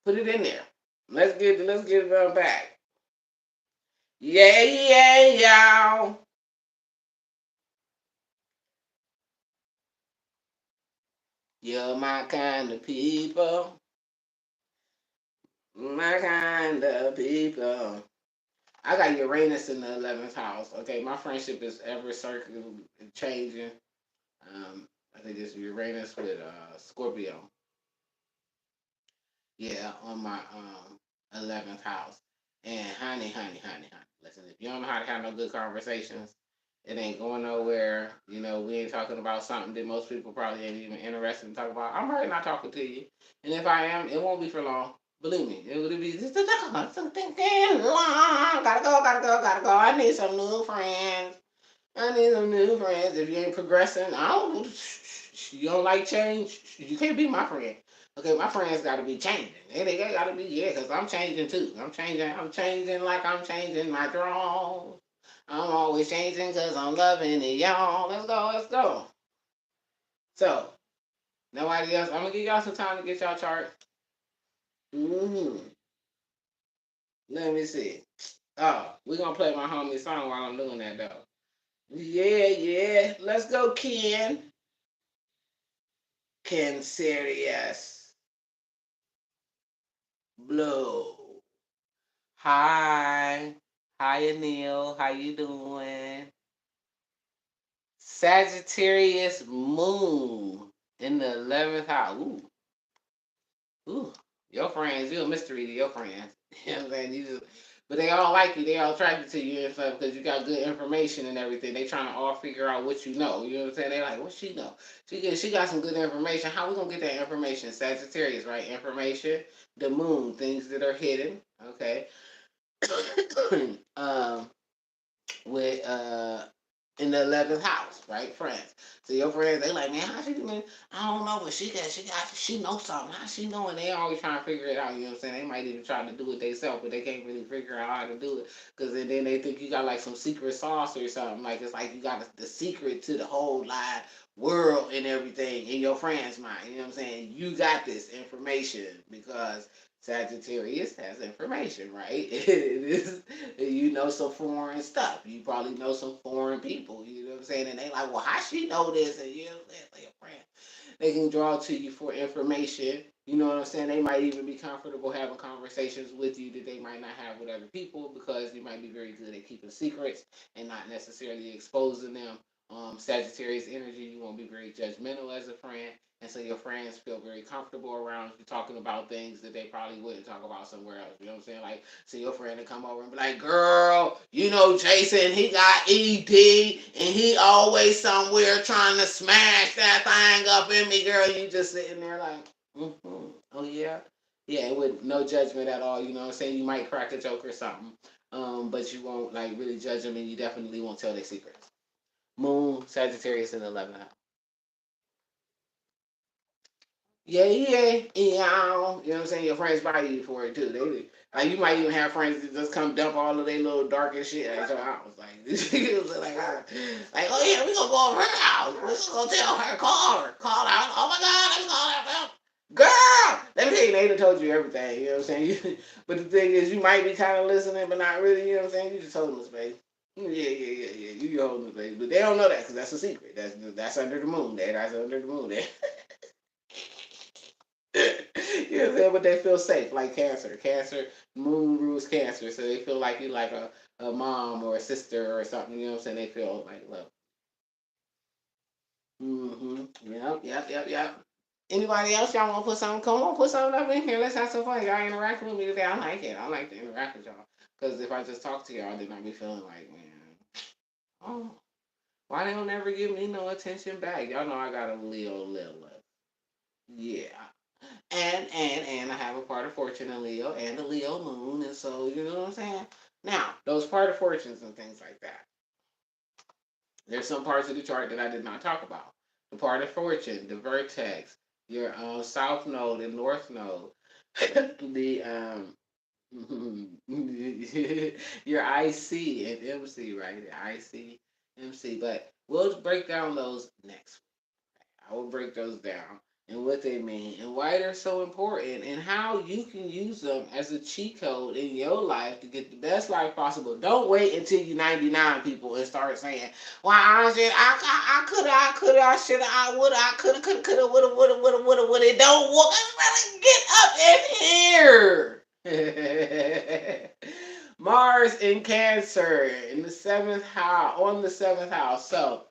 put it in there. Let's get it back. Yeah, y'all. You're my kind of people. My kind of people. I got Uranus in the 11th house. Okay, my friendship is ever circling, changing. I think it's Uranus with Scorpio. Yeah, on my 11th house. And honey. Listen, if you don't know how to have no good conversations, it ain't going nowhere. You know, we ain't talking about something that most people probably ain't even interested in talking about. I'm probably not talking to you. And if I am, it won't be for long. Believe me, it would be just something long. Gotta go. I need some new friends. If you ain't progressing, I don't. You don't like change. You can't be my friend. Okay, my friends got to be changing. They got to be, yeah, because I'm changing too. I'm changing. I'm changing like I'm changing my drawers. I'm always changing because I'm loving it, y'all. Let's go. So, nobody else. I'm gonna give y'all some time to get y'all chart. Mm-hmm. Let me see. Oh, we're gonna play my homie song while I'm doing that though. Yeah. Let's go, Ken. Ken Serious. Blow. Hi. Hi, Anil. How you doing? Sagittarius moon in the 11th house. Ooh. Your friends, you're a mystery to your friends. You know what I'm saying? But they all like you. They all attracted to you and stuff because you got good information and everything. They trying to all figure out what you know. You know what I'm saying? They like, what she know? She got some good information. How we gonna get that information? Sagittarius, right? Information. The moon, things that are hidden. Okay. um, with in the 11th house, right? Friends. So your friends, they like, man, how she doing? I don't know, but she knows something. How she know? And they always trying to figure it out. You know what I'm saying? They might even try to do it themselves, but they can't really figure out how to do it because then they think you got like some secret sauce or something. Like it's like you got the secret to the whole live world and everything in your friend's mind. You know what I'm saying? You got this information because Sagittarius has information, right? It is, you know, some foreign stuff. You probably know some foreign people. You know what I'm saying? And they like, well, how she know this? And you know, they're your friend. They can draw to you for information. You know what I'm saying? They might even be comfortable having conversations with you that they might not have with other people because you might be very good at keeping secrets and not necessarily exposing them. Sagittarius energy, you won't be very judgmental as a friend. And so your friends feel very comfortable around you talking about things that they probably wouldn't talk about somewhere else. You know what I'm saying? Like, so your friend to come over and be like, girl, you know Jason, he got ED and he always somewhere trying to smash that thing up in me, girl. You just sitting there like, oh yeah? Yeah, with no judgment at all. You know what I'm saying? You might crack a joke or something. But you won't like really judge them and you definitely won't tell their secrets. Moon, Sagittarius in the 11th house. Yeah. You know what I'm saying? Your friends buy you for it too. They like you might even have friends that just come dump all of their little darkest shit at your house. Like this was like, oh yeah, we gonna go over her house. We gonna go tell her, call her. Oh my god, let me call her. Girl, let me tell you, they done told you everything. You know what I'm saying? But the thing is, you might be kind of listening, but not really. You know what I'm saying? You just holding the space. Yeah. You holding the space, but they don't know that because that's a secret. That's under the moon. That's under the moon. You You know what I'm saying? But they feel safe, like Cancer. Cancer, moon rules Cancer, so they feel like you're like a mom or a sister or something. You know what I'm saying? They feel like love. Yep. Anybody else y'all want to put something? Come on, put something up in here. Let's have some fun. Y'all interact with me today. I like it. I like to interact with y'all. Because if I just talk to y'all, then I'll be feeling like, man, oh, why they don't ever give me no attention back? Y'all know I got a Leo Lilith. Yeah. And I have a part of fortune in Leo and a Leo moon. And so, you know what I'm saying? Now, those part of fortunes and things like that. There's some parts of the chart that I did not talk about. The part of fortune, the vertex, your south node and north node, the your IC and MC, right? The IC, MC. But we'll break down those next. I will break those down and what they mean and why they're so important and how you can use them as a cheat code in your life to get the best life possible. Don't wait until you're 99, people, and start saying, well, I could, I should, I would, I could, would. It don't work. Get up in here. Mars in Cancer in the 7th house, on the 7th house. So,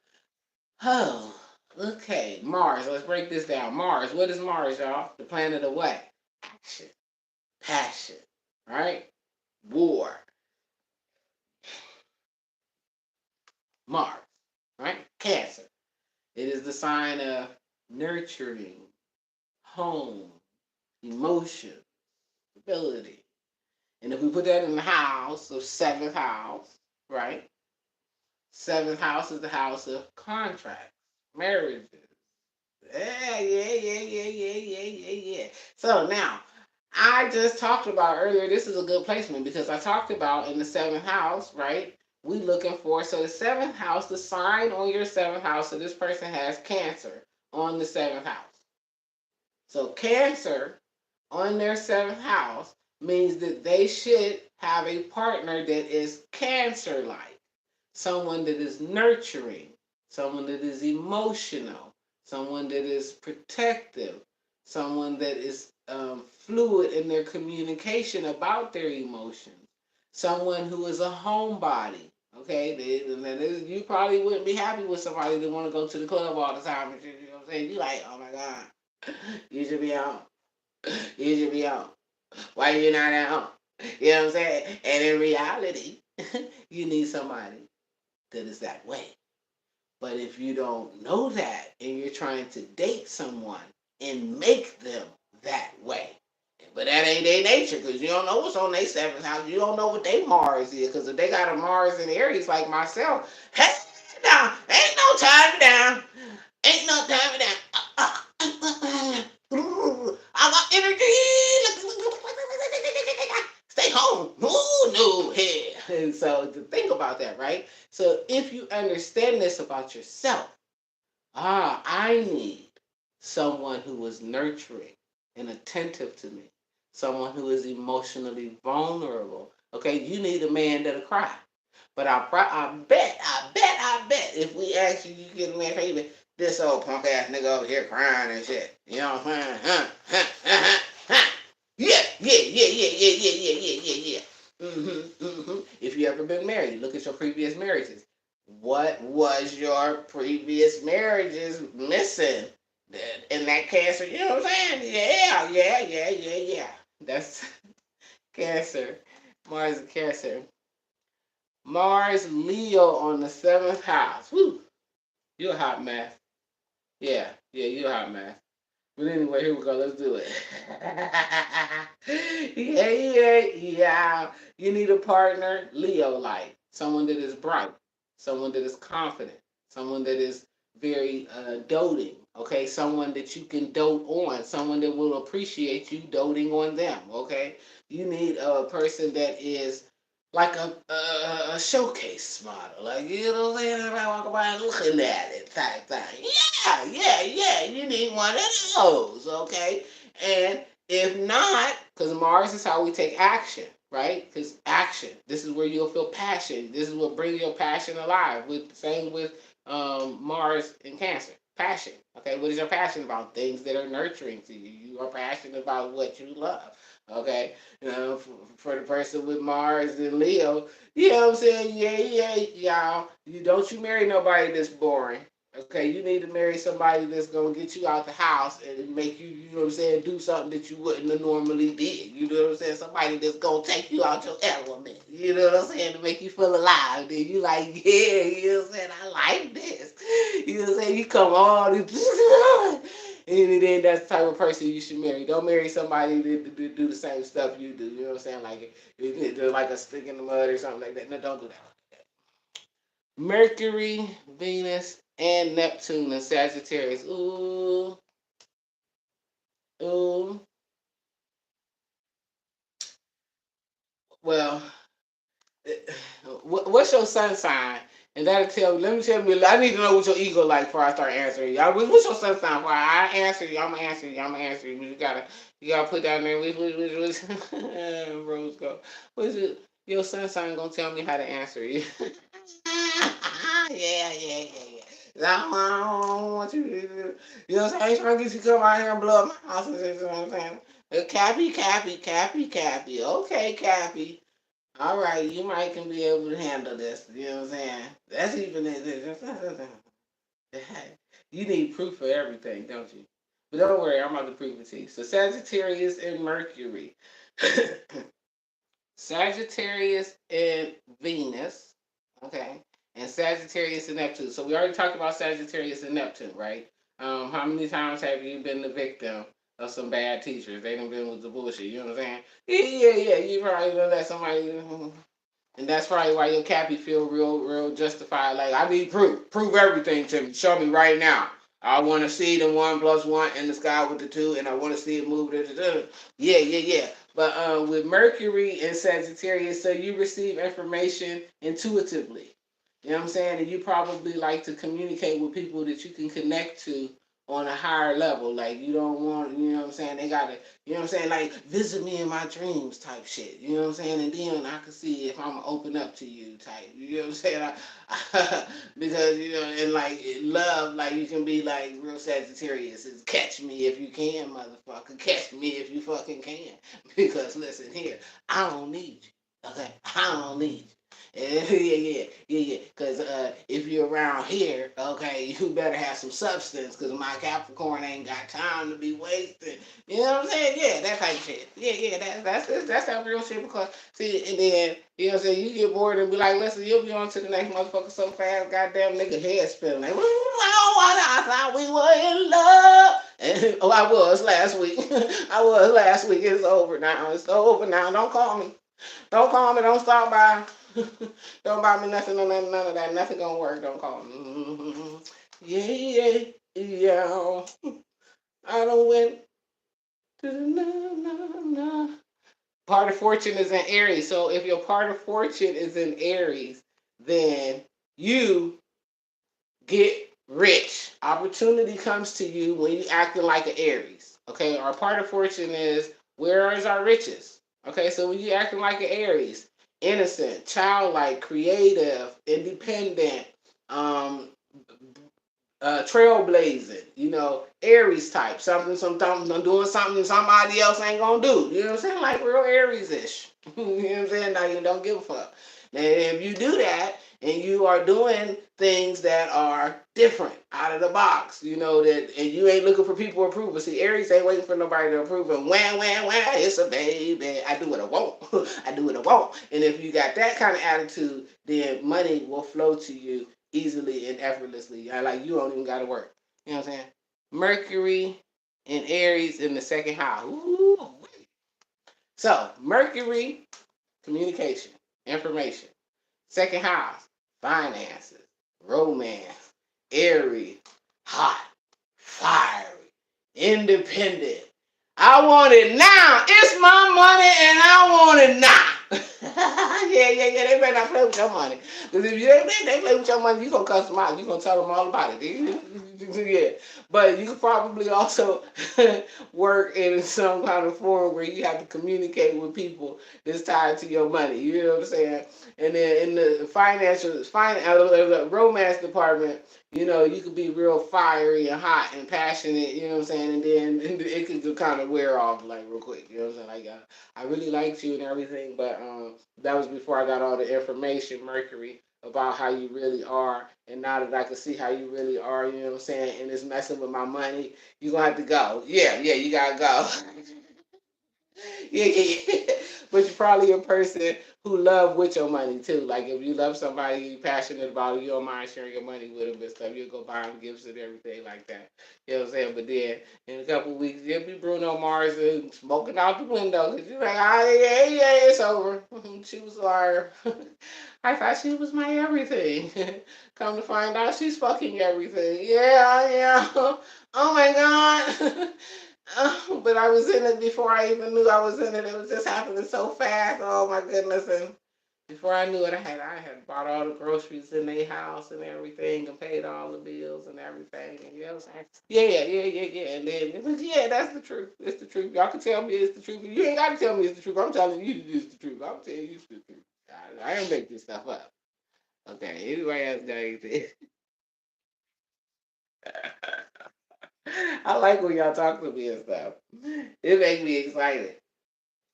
oh. Okay, Mars. Let's break this down. Mars. What is Mars, y'all? The planet of what? Action, passion, right? War. Mars, right? Cancer. It is the sign of nurturing, home, emotion, ability. And if we put that in the house of 7th house, right? 7th house is the house of contracts, marriages. Yeah. So now, I just talked about earlier, this is a good placement because I talked about in the 7th house, right? We looking for, so the 7th house, the sign on your 7th house, so this person has Cancer on the 7th house. So Cancer on their 7th house means that they should have a partner that is Cancer-like, someone that is nurturing, someone that is emotional, someone that is protective, someone that is fluid in their communication about their emotions, someone who is a homebody. Okay, you probably wouldn't be happy with somebody that want to go to the club all the time. You know what I'm saying? You like, oh my god, you should be out. You should be out. Why you not out? You know what I'm saying? And in reality, you need somebody that is that way. But if you don't know that and you're trying to date someone and make them that way, but that ain't their nature because you don't know what's on their 7th house. You don't know what their Mars is because if they got a Mars in Aries like myself, hey, now ain't no time down. Ain't no time down. I got energy. Stay home. No, hey. And so to think about that, right? So if you understand this about yourself, I need someone who is nurturing and attentive to me, someone who is emotionally vulnerable. Okay, you need a man that'll cry. But I bet if we ask you, you get a man crazy, this old punk ass nigga over here crying and shit. You know what I'm saying? Yeah. If you ever been married, look at your previous marriages. What was your previous marriages missing? In that Cancer, you know what I'm saying? Yeah. That's Cancer. Mars is Cancer. Mars Leo on the 7th house. Woo! You're a hot mess. Yeah, you're a hot mess. But anyway, here we go. Let's do it. Yeah. You need a partner, Leo-like. Someone that is bright. Someone that is confident. Someone that is very doting. Okay? Someone that you can dote on. Someone that will appreciate you doting on them. Okay? You need a person that is like a showcase model. Like, you know what I'm saying? Everybody walk around looking at it type thing. Yeah. You need one of those, okay? And if not, because Mars is how we take action, right? Because action, this is where you'll feel passion. This is what brings your passion alive. Same with Mars in Cancer. Passion. Okay, what is your passion about? Things that are nurturing to you. You are passionate about what you love. Okay, for the person with Mars and Leo, you know what I'm saying? Yeah, y'all. You marry nobody that's boring. Okay, you need to marry somebody that's gonna get you out the house and make you, you know what I'm saying, do something that you wouldn't have normally did. You know what I'm saying? Somebody that's gonna take you out your element. You know what I'm saying? To make you feel alive. Then you like, yeah, you know what I'm saying? I like this. You know what I'm saying? You come on and then that's the type of person you should marry. Don't marry somebody that do the same stuff you do. You know what I'm saying? Like a stick in the mud or something like that. No, don't do that. Mercury, Venus, and Neptune in Sagittarius. Ooh, ooh. Well, what's your sun sign? And that'll tell me. Let me tell me. I need to know what your ego like before I start answering you. What's your sun sign? Before I answer you, I'm gonna answer you. I'm gonna answer you. You gotta put down there. Which Rose go. What's it? Your sun sign gonna tell me how to answer you. Yeah. I don't want you to do. You know what I'm saying? I ain't trying to get you to come out here and blow up my house. You know what I'm saying? Cappy. Okay, Cappy. All right, you might can be able to handle this. You know what I'm saying? That's even it. You need proof for everything, don't you? But don't worry, I'm about to prove it to you. So Sagittarius and Mercury. Sagittarius and Venus. Okay. And Sagittarius and Neptune. So we already talked about Sagittarius and Neptune, right? How many times have you been the victim of some bad teachers? They done been with the bullshit. You know what I'm saying? Yeah. You probably gonna let somebody, and that's probably why your Cappy feel real justified. Like, I need proof. Prove everything to me. Show me right now. I want to see the 1+1 in the sky with the 2, and I want to see it move. Yeah. But with Mercury and Sagittarius, so you receive information intuitively. You know what I'm saying? And you probably like to communicate with people that you can connect to on a higher level. Like, you don't want, you know what I'm saying? They got to, you know what I'm saying? Like, visit me in my dreams type shit. You know what I'm saying? And then I can see if I'm open up to you type. You know what I'm saying? Because, you know, and like in love, like you can be like real Sagittarius. Is catch me if you can, motherfucker. Catch me if you fucking can. Because listen here, I don't need you. Okay? I don't need you. Yeah. Because if you're around here, okay, you better have some substance. Because my Capricorn ain't got time to be wasted. You know what I'm saying? Yeah, that type of shit. Yeah. That's that real shit. Because see, and then you know what I'm saying, you get bored and be like, listen, you'll be on to the next motherfucker so fast, goddamn nigga head spinning. Like, I thought we were in love. And, I was last week. It's over now. Don't call me. Don't call me. Don't stop by. Don't buy me nothing, none of that. Nothing gonna work. Don't call me. Yeah. I don't went to the Part of fortune is in Aries. So if your part of fortune is in Aries, then you get rich. Opportunity comes to you when you acting like an Aries. Okay, our part of fortune is, where is our riches? Okay, so when you acting like an Aries, innocent, childlike, creative, independent, um, trailblazing, Aries type, something, I'm doing something somebody else ain't gonna do. You know what I'm saying? Like real Aries-ish. You know what I'm saying? Now you don't give a fuck. And if you do that and you are doing things that are different, out of the box, that, and you ain't looking for people approval. See, Aries ain't waiting for nobody to approve. And wham, it's a baby. I do what I want. And if you got that kind of attitude, then money will flow to you easily and effortlessly. Like, you don't even got to work. You know what I'm saying? Mercury and Aries in the second house. Ooh. So, Mercury, communication, information. Second house, finances, romance, Aries, hot, fiery, independent. I want it now. It's my money and I want it now. They better not play with your money. Because if they play with your money, you gonna cuss them out. You gonna tell them all about it. Yeah. But you could probably also work in some kind of form where you have to communicate with people that's tied to your money. You know what I'm saying? And then in the romance department, you know, you could be real fiery and hot and passionate, you know what I'm saying? And then it could kind of wear off like real quick, you know what I'm saying? Like, I really liked you and everything, but that was before I got all the information, Mercury, about how you really are. And now that I can see how you really are, you know what I'm saying? And it's messing with my money, you're going to have to go. Yeah, you got to go. Yeah. But you're probably a person who love with your money too. Like if you love somebody, you're passionate about it, you don't mind sharing your money with them and stuff. You'll go buy them gifts and everything like that. You know what I'm saying? But then in a couple of weeks, you'll be Bruno Mars and smoking out the window because you're like, yeah, it's over. She was a liar. I thought she was my everything. Come to find out, she's fucking everything. Yeah. Oh my god. But I was in it before I even knew I was in it. It was just happening so fast. Oh my goodness! And before I knew it, I had bought all the groceries in their house and everything, and paid all the bills and everything. And you know what I'm saying? Yeah. And then it was, yeah, that's the truth. It's the truth. Y'all can tell me it's the truth. You ain't got to tell me it's the truth. I'm telling you it's the truth. I'm telling you it's the truth. I ain't make this stuff up. Okay. Anybody else got anything? I like when y'all talk to me and stuff. It makes me excited.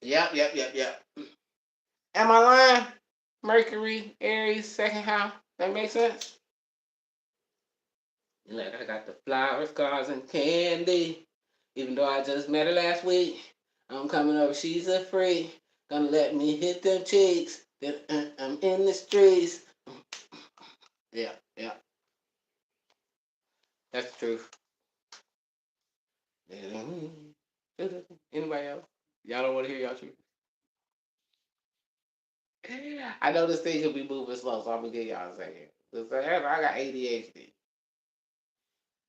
Yep. Am I lying? Mercury, Aries, second house. That makes sense? Like I got the flowers, cars, and candy. Even though I just met her last week, I'm coming over. She's a freak. Gonna let me hit them cheeks. Then I'm in the streets. Yeah. That's the truth. Anybody else? Y'all don't want to hear y'all truth? I know this thing could be moving slow, so I'm gonna give y'all a second. Cause I got ADHD.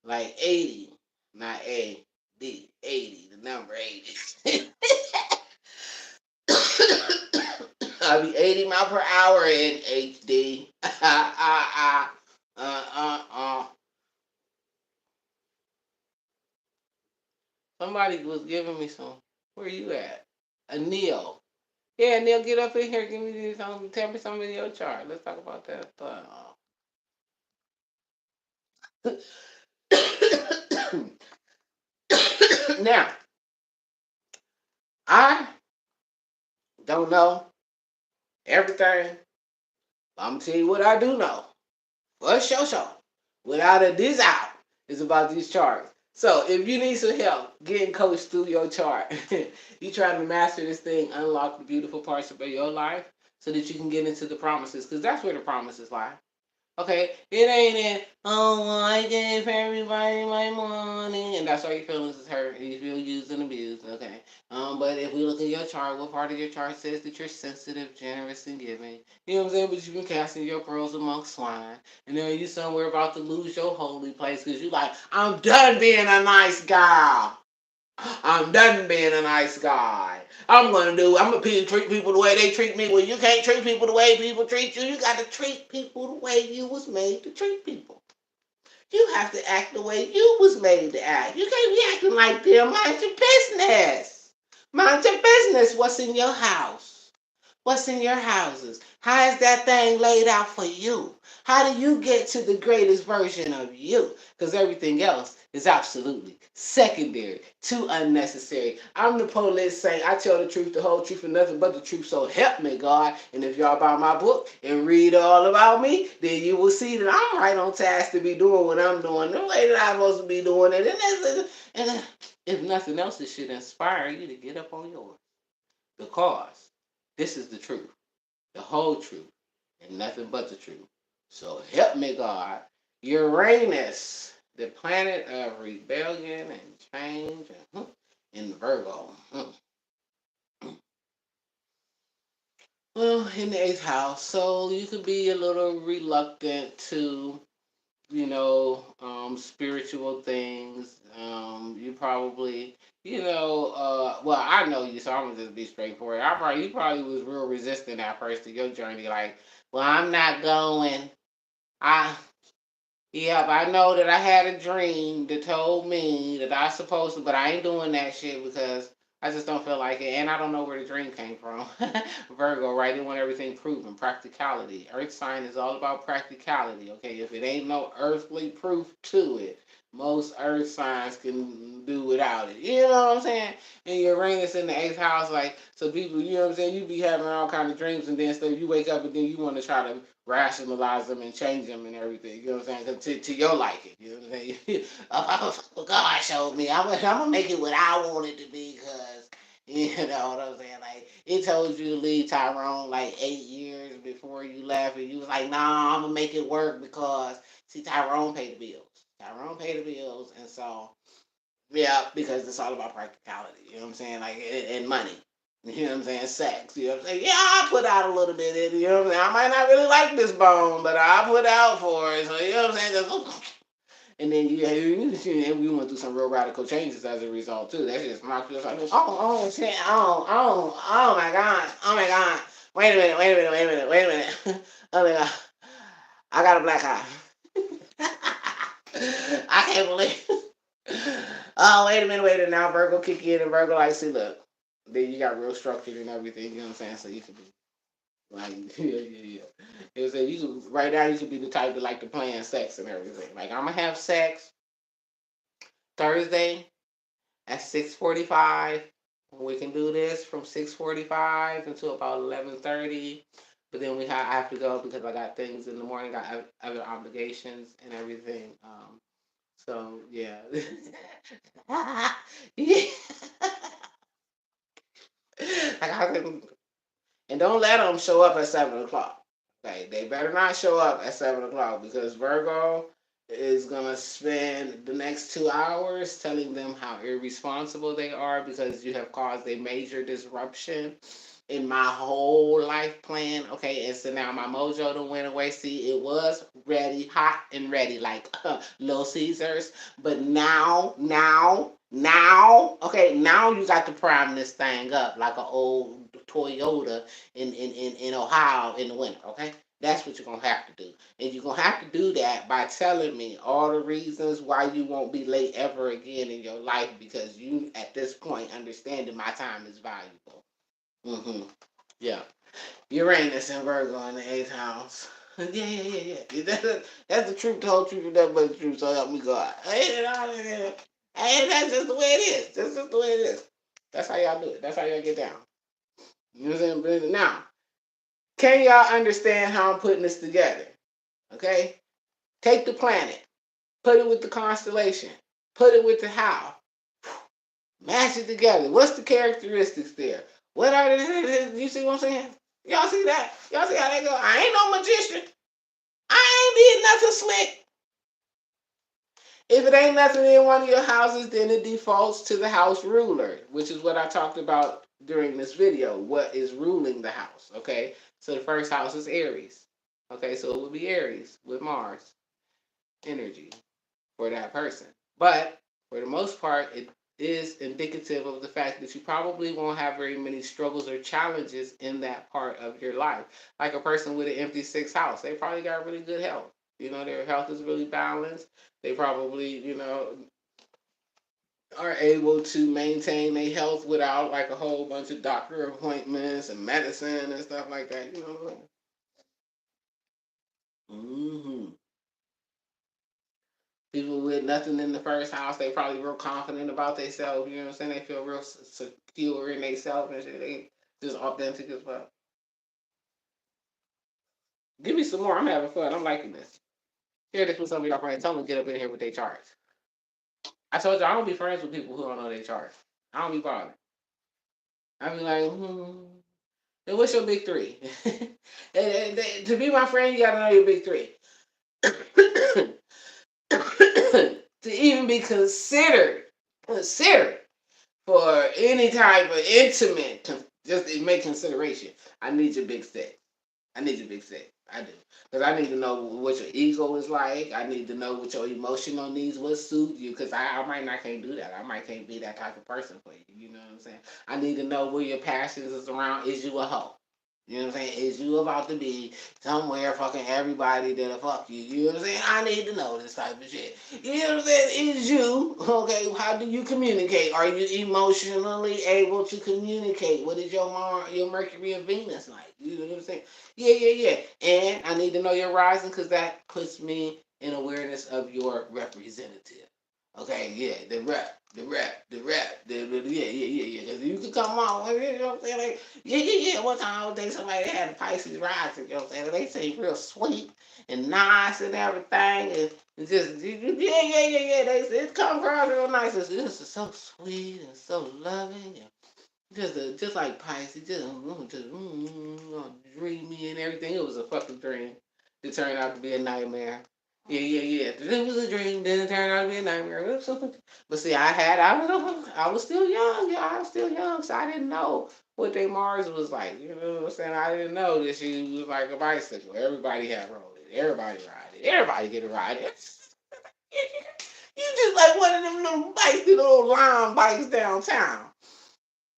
Like 80, not A, D, 80, the number 80. I'll be 80 mile per hour in HD. Somebody was giving me some. Where you at? A Neil. Yeah, Neil, get up in here. Give me this. Tell me something in your chart. Let's talk about that. Now, I don't know everything. I'm gonna tell you what I do know. For sure. Without a doubt, is about these charts. So if you need some help getting coached through your chart, you trying to master this thing, unlock the beautiful parts of your life so that you can get into the promises, because that's where the promises lie. Okay, it ain't in, oh, well, I gave everybody my money, and that's why your feelings is hurt, and you feel used and abused, okay? But if we look at your chart, what part of your chart says that you're sensitive, generous, and giving? You know what I'm saying? But you've been casting your pearls amongst swine, and then you somewhere about to lose your holy place, because you like, I'm done being a nice guy. I'm done being a nice guy. I'm gonna treat people the way they treat me. Well, you can't treat people the way people treat you. You gotta treat people the way you was made to treat people. You have to act the way you was made to act. You can't be acting like them. Mind your business. Mind your business. What's in your house? What's in your houses? How is that thing laid out for you? How do you get to the greatest version of you? Because everything else is absolutely secondary, too unnecessary. I'm the police saying I tell the truth, the whole truth, and nothing but the truth. So help me, God. And if y'all buy my book and read all about me, then you will see that I'm right on task to be doing what I'm doing the way that I'm supposed to be doing it. And if nothing else, it should inspire you to get up on yours. Because this is the truth, the whole truth, and nothing but the truth. So help me, God. Uranus, the planet of rebellion and change, in Virgo. Well, in the eighth house, so you could be a little reluctant to, spiritual things. You probably well, I know you, so I'm gonna just be straightforward. You probably was real resistant at first to your journey. Like, well, I'm not going. I Yep, I know that I had a dream that told me that I supposed to, but I ain't doing that shit because I just don't feel like it, and I don't know where the dream came from. Virgo, right? They want everything proven, practicality. Earth sign is all about practicality. Okay, if it ain't no earthly proof to it, most earth signs can do without it. You know what I'm saying? And Uranus in the eighth house, like, so people, you know what I'm saying? You be having all kind of dreams and then stuff. You wake up and then you want to try to rationalize them and change them and everything. You know what I'm saying? To your liking. You know what I'm saying? God showed me. I'm gonna make it what I want it to be because you know what I'm saying. Like it told you to leave Tyrone like 8 years before you left, and you was like, "Nah, I'm gonna make it work because see Tyrone paid the bills. Tyrone paid the bills, and so yeah, because it's all about practicality. You know what I'm saying? Like and money. You know what I'm saying? Sex. You know what I'm saying? Yeah, I put out a little bit in it. You know what I'm saying? I might not really like this bone, but I put out for it. So you know what I'm saying? Just, and then we went through some real radical changes as a result too. That's just my feel. Like, oh shit, oh my god, oh my god. Wait a minute, wait a minute, wait a minute, wait a minute. Oh my god, I got a black eye. I can't believe. Oh, wait a minute, wait a minute. Now Virgo kick in and Virgo like, see, look, then you got real structured and everything. You know what I'm saying? So you could be like, yeah. It was you could, right now you could be the type that like to plan sex and everything. Like I'm gonna have sex Thursday at 6:45. We can do this from 6:45 until about 11:30. But then I have to go because I got things in the morning, got other obligations and everything. So yeah. Yeah. Like I can, and don't let them show up at 7 o'clock. Okay, they better not show up at 7 o'clock because Virgo is gonna spend the next 2 hours telling them how irresponsible they are because you have caused a major disruption in my whole life plan. Okay, and so now my mojo done went away. See, it was ready, hot and ready, like Little Caesars. But okay, now you got to prime this thing up like an old Toyota in Ohio in the winter. Okay, that's what you're gonna have to do, and you're gonna have to do that by telling me all the reasons why you won't be late ever again in your life because you at this point understanding my time is valuable. Mm-hmm. Yeah. Uranus and Virgo in the eighth house. Yeah. That's the truth, the whole truth, and nothing but the truth. So help me God. Hey, that's just the way it is. That's just the way it is. That's how y'all do it. That's how y'all get down. You know what I'm saying? Now, can y'all understand how I'm putting this together? Okay? Take the planet, put it with the constellation, put it with the how, match it together. What's the characteristics there? What are the, you see what I'm saying? Y'all see that? Y'all see how they go? I ain't no magician. I ain't did nothing slick. If it ain't nothing in one of your houses, then it defaults to the house ruler, which is what I talked about during this video. What is ruling the house? Okay, so the first house is Aries. Okay, so it would be Aries with Mars energy for that person. But for the most part, it is indicative of the fact that you probably won't have very many struggles or challenges in that part of your life. Like a person with an empty sixth house, they probably got really good health. You know, their health is really balanced. They probably, are able to maintain their health without like a whole bunch of doctor appointments and medicine and stuff like that. You know what I'm saying? Mm-hmm. People with nothing in the first house, they probably real confident about themselves. You know what I'm saying? They feel real secure in themselves and shit. They just authentic as well. Give me some more. I'm having fun. I'm liking this. Share this with some of y'all friends. Tell them to get up in here with their charts. I told you I don't be friends with people who don't know their charts. I don't be bothered. I be like, then what's your big three? To be my friend, you gotta know your big three. To even be considered for any type of intimate, just make consideration. I need your big six. I do. Because I need to know what your ego is like. I need to know what your emotional needs will suit you. Because I might not can't do that. I might can't be that type of person for you. You know what I'm saying? I need to know where your passions is around. Is you a hoe? You know what I'm saying? Is you about to be somewhere fucking everybody that'll fuck you? You know what I'm saying? I need to know this type of shit. You know what I'm saying? Is you, okay, how do you communicate? Are you emotionally able to communicate? What is your Mercury and Venus like? You know what I'm saying? Yeah. And I need to know your rising because that puts me in awareness of your representative. Okay, yeah, yeah. Because you can come on, you know what I'm saying? Like, yeah. One time I was dating somebody that had a Pisces rising, you know what I'm saying? They seem real sweet and nice and everything, and just, yeah. It comes across real nice. It's just so sweet and so loving. And just like Pisces, dreamy and everything. It was a fucking dream. It turned out to be a nightmare. Yeah. It was a dream, then it turned out to be a nightmare. But see, I was still young. Yeah, I was still young, so I didn't know what their Mars was like. You know what I'm saying? I didn't know that she was like a bicycle. Everybody had rode it. Everybody ride it. Everybody get a ride it. You just like one of them little bikes, the little lime bikes downtown.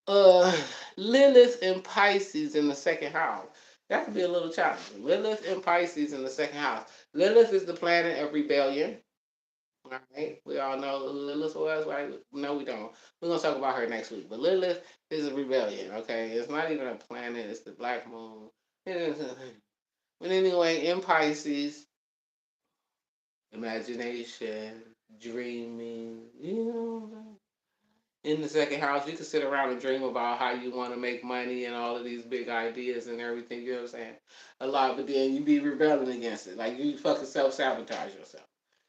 Uh, Lilith and Pisces in the second house. That could be a little challenging. Lilith and Pisces in the second house. Lilith is the planet of rebellion. All right, we all know who Lilith was, right? No, we don't. We're gonna talk about her next week. But Lilith is a rebellion. Okay, it's not even a planet. It's the black moon. But anyway, in Pisces, imagination, dreaming. You know, in the second house, you can sit around and dream about how you want to make money and all of these big ideas and everything. You know what I'm saying? A lot, but then you be rebelling against it. Like you fucking self sabotage yourself.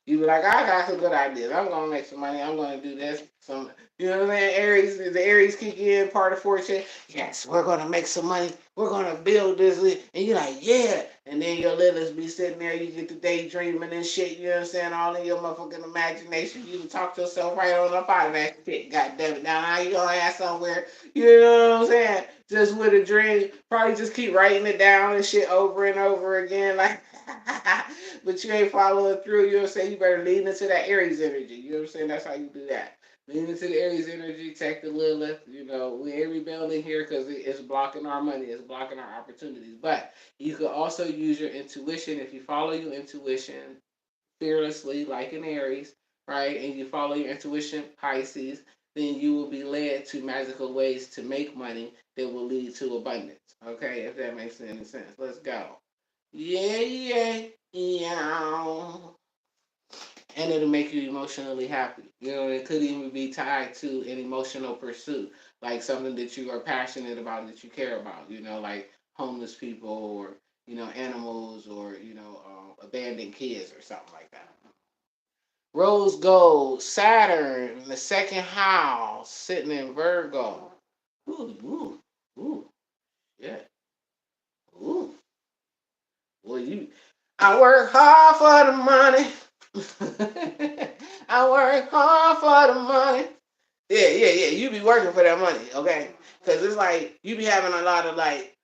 You be like, I got some good ideas. I'm gonna make some money. I'm gonna do this. Some, you know what I'm saying? Aries, the Aries kick in part of fortune. Yes, we're gonna make some money. We're gonna build this, and you're like, yeah. And then your Lilith be sitting there. You get the daydreaming and shit. You know what I'm saying? All in your motherfucking imagination. You can talk yourself right on up out of that shit. God damn it! Now you gonna ask somewhere. You know what I'm saying? Just with a dream. Probably just keep writing it down and shit over and over again, like. But you ain't following through. You know what I'm saying? You better lean into that Aries energy. You know what I'm saying? That's how you do that. Lean into the Aries energy, take the Lilith. You know, we ain't rebelling here because it's blocking our money. It's blocking our opportunities. But you could also use your intuition. If you follow your intuition fearlessly, like an Aries, right? And you follow your intuition, Pisces, then you will be led to magical ways to make money that will lead to abundance. Okay, if that makes any sense. Let's go. Yeah. And it'll make you emotionally happy. You know, it could even be tied to an emotional pursuit, like something that you are passionate about, that you care about. You know, like homeless people or animals or abandoned kids or something like that. Rose gold, Saturn in the second house, sitting in Virgo. Ooh, yeah. Ooh. Well, I work hard for the money. I work hard for the money. Yeah. You be working for that money, okay? Because it's like you be having a lot of like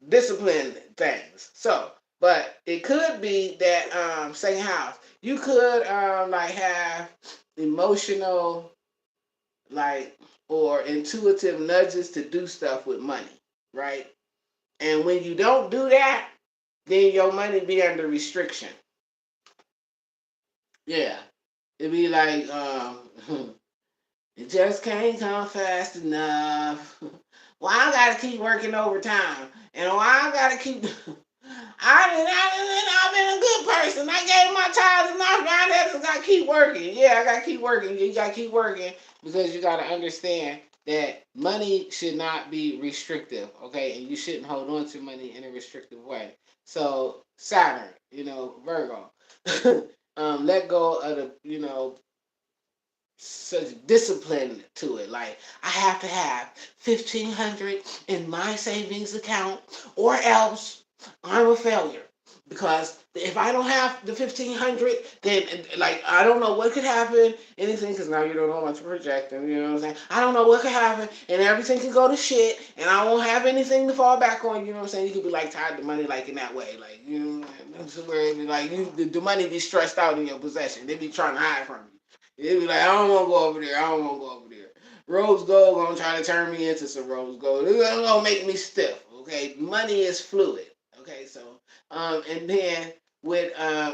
discipline things. So, but it could be that second house. You could like have emotional like or intuitive nudges to do stuff with money, right? And when you don't do that, then your money be under restriction. Yeah. It'd be like, it just can't come fast enough. Why I gotta keep working overtime? And why I gotta keep I've been a good person. I gave my tithes and I just gotta keep working. Yeah, I gotta keep working. You gotta keep working because you gotta understand that money should not be restrictive, okay? And you shouldn't hold on to money in a restrictive way. So Saturn, Virgo. Let go of the, such discipline to it. Like I have to have 1,500 in my savings account, or else I'm a failure. Because if I don't have the 1,500, then like I don't know what could happen, anything, because now you don't know what to project, and you know what I'm saying. I don't know what could happen, and everything could go to shit, and I won't have anything to fall back on. You know what I'm saying? You could be like tied to money, like in that way, like you know, to where it be like the money be stressed out in your possession. They be trying to hide from you. They be like, I don't want to go over there. I don't want to go over there. Rose gold gonna try to turn me into some rose gold. It's gonna make me stiff. Okay, money is fluid. Okay, so and then with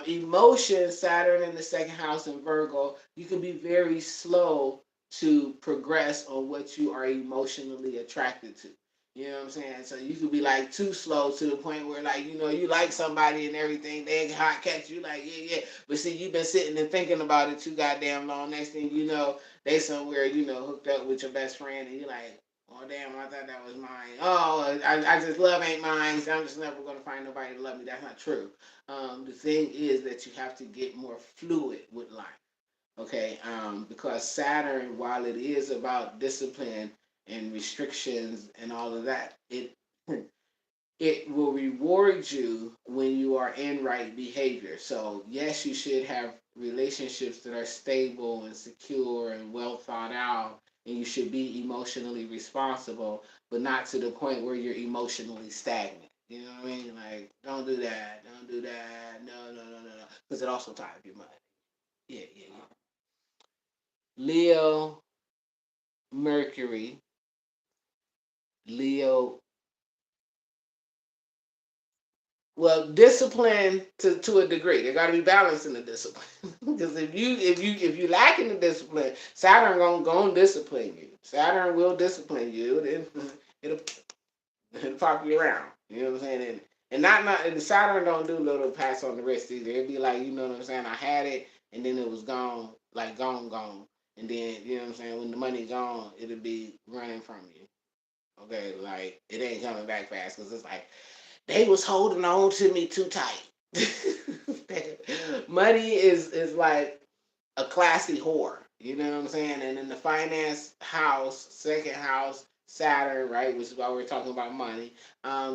emotion, Saturn in the second house in Virgo, you can be very slow to progress on what you are emotionally attracted to. You know what I'm saying? So you could be like too slow to the point where like, you know, you like somebody and everything, they hot catch you like, yeah, yeah. But see, you've been sitting and thinking about it too goddamn long. Next thing you know, they somewhere, you know, hooked up with your best friend and you're like, oh damn, I thought that was mine. Oh, I just love ain't mine. So I'm just never gonna find nobody to love me. That's not true. The thing is that you have to get more fluid with life. Okay, because Saturn, while it is about discipline and restrictions and all of that, it will reward you when you are in right behavior. So yes, you should have relationships that are stable and secure and well thought out, and you should be emotionally responsible, but not to the point where you're emotionally stagnant. You know what I mean? Like, don't do that, don't do that, no, no, no, no, no, because it also ties your money. Yeah, yeah, yeah. Leo, Mercury, Leo. Well, discipline to a degree. There got to be balance in the discipline. Because if you lack in the discipline, Saturn gonna discipline you. Saturn will discipline you. It'll it'll pop you around. You know what I'm saying? And not and Saturn don't do little pats on the wrist either. It'd be like, you know what I'm saying. I had it and then it was gone, like gone. And then you know what I'm saying. When the money gone, it'll be running from you. Okay, like it ain't coming back fast because it's like they was holding on to me too tight. Money is like a classy whore. You know what I'm saying? And in the finance house, second house, Saturn, right, which is why we're talking about money.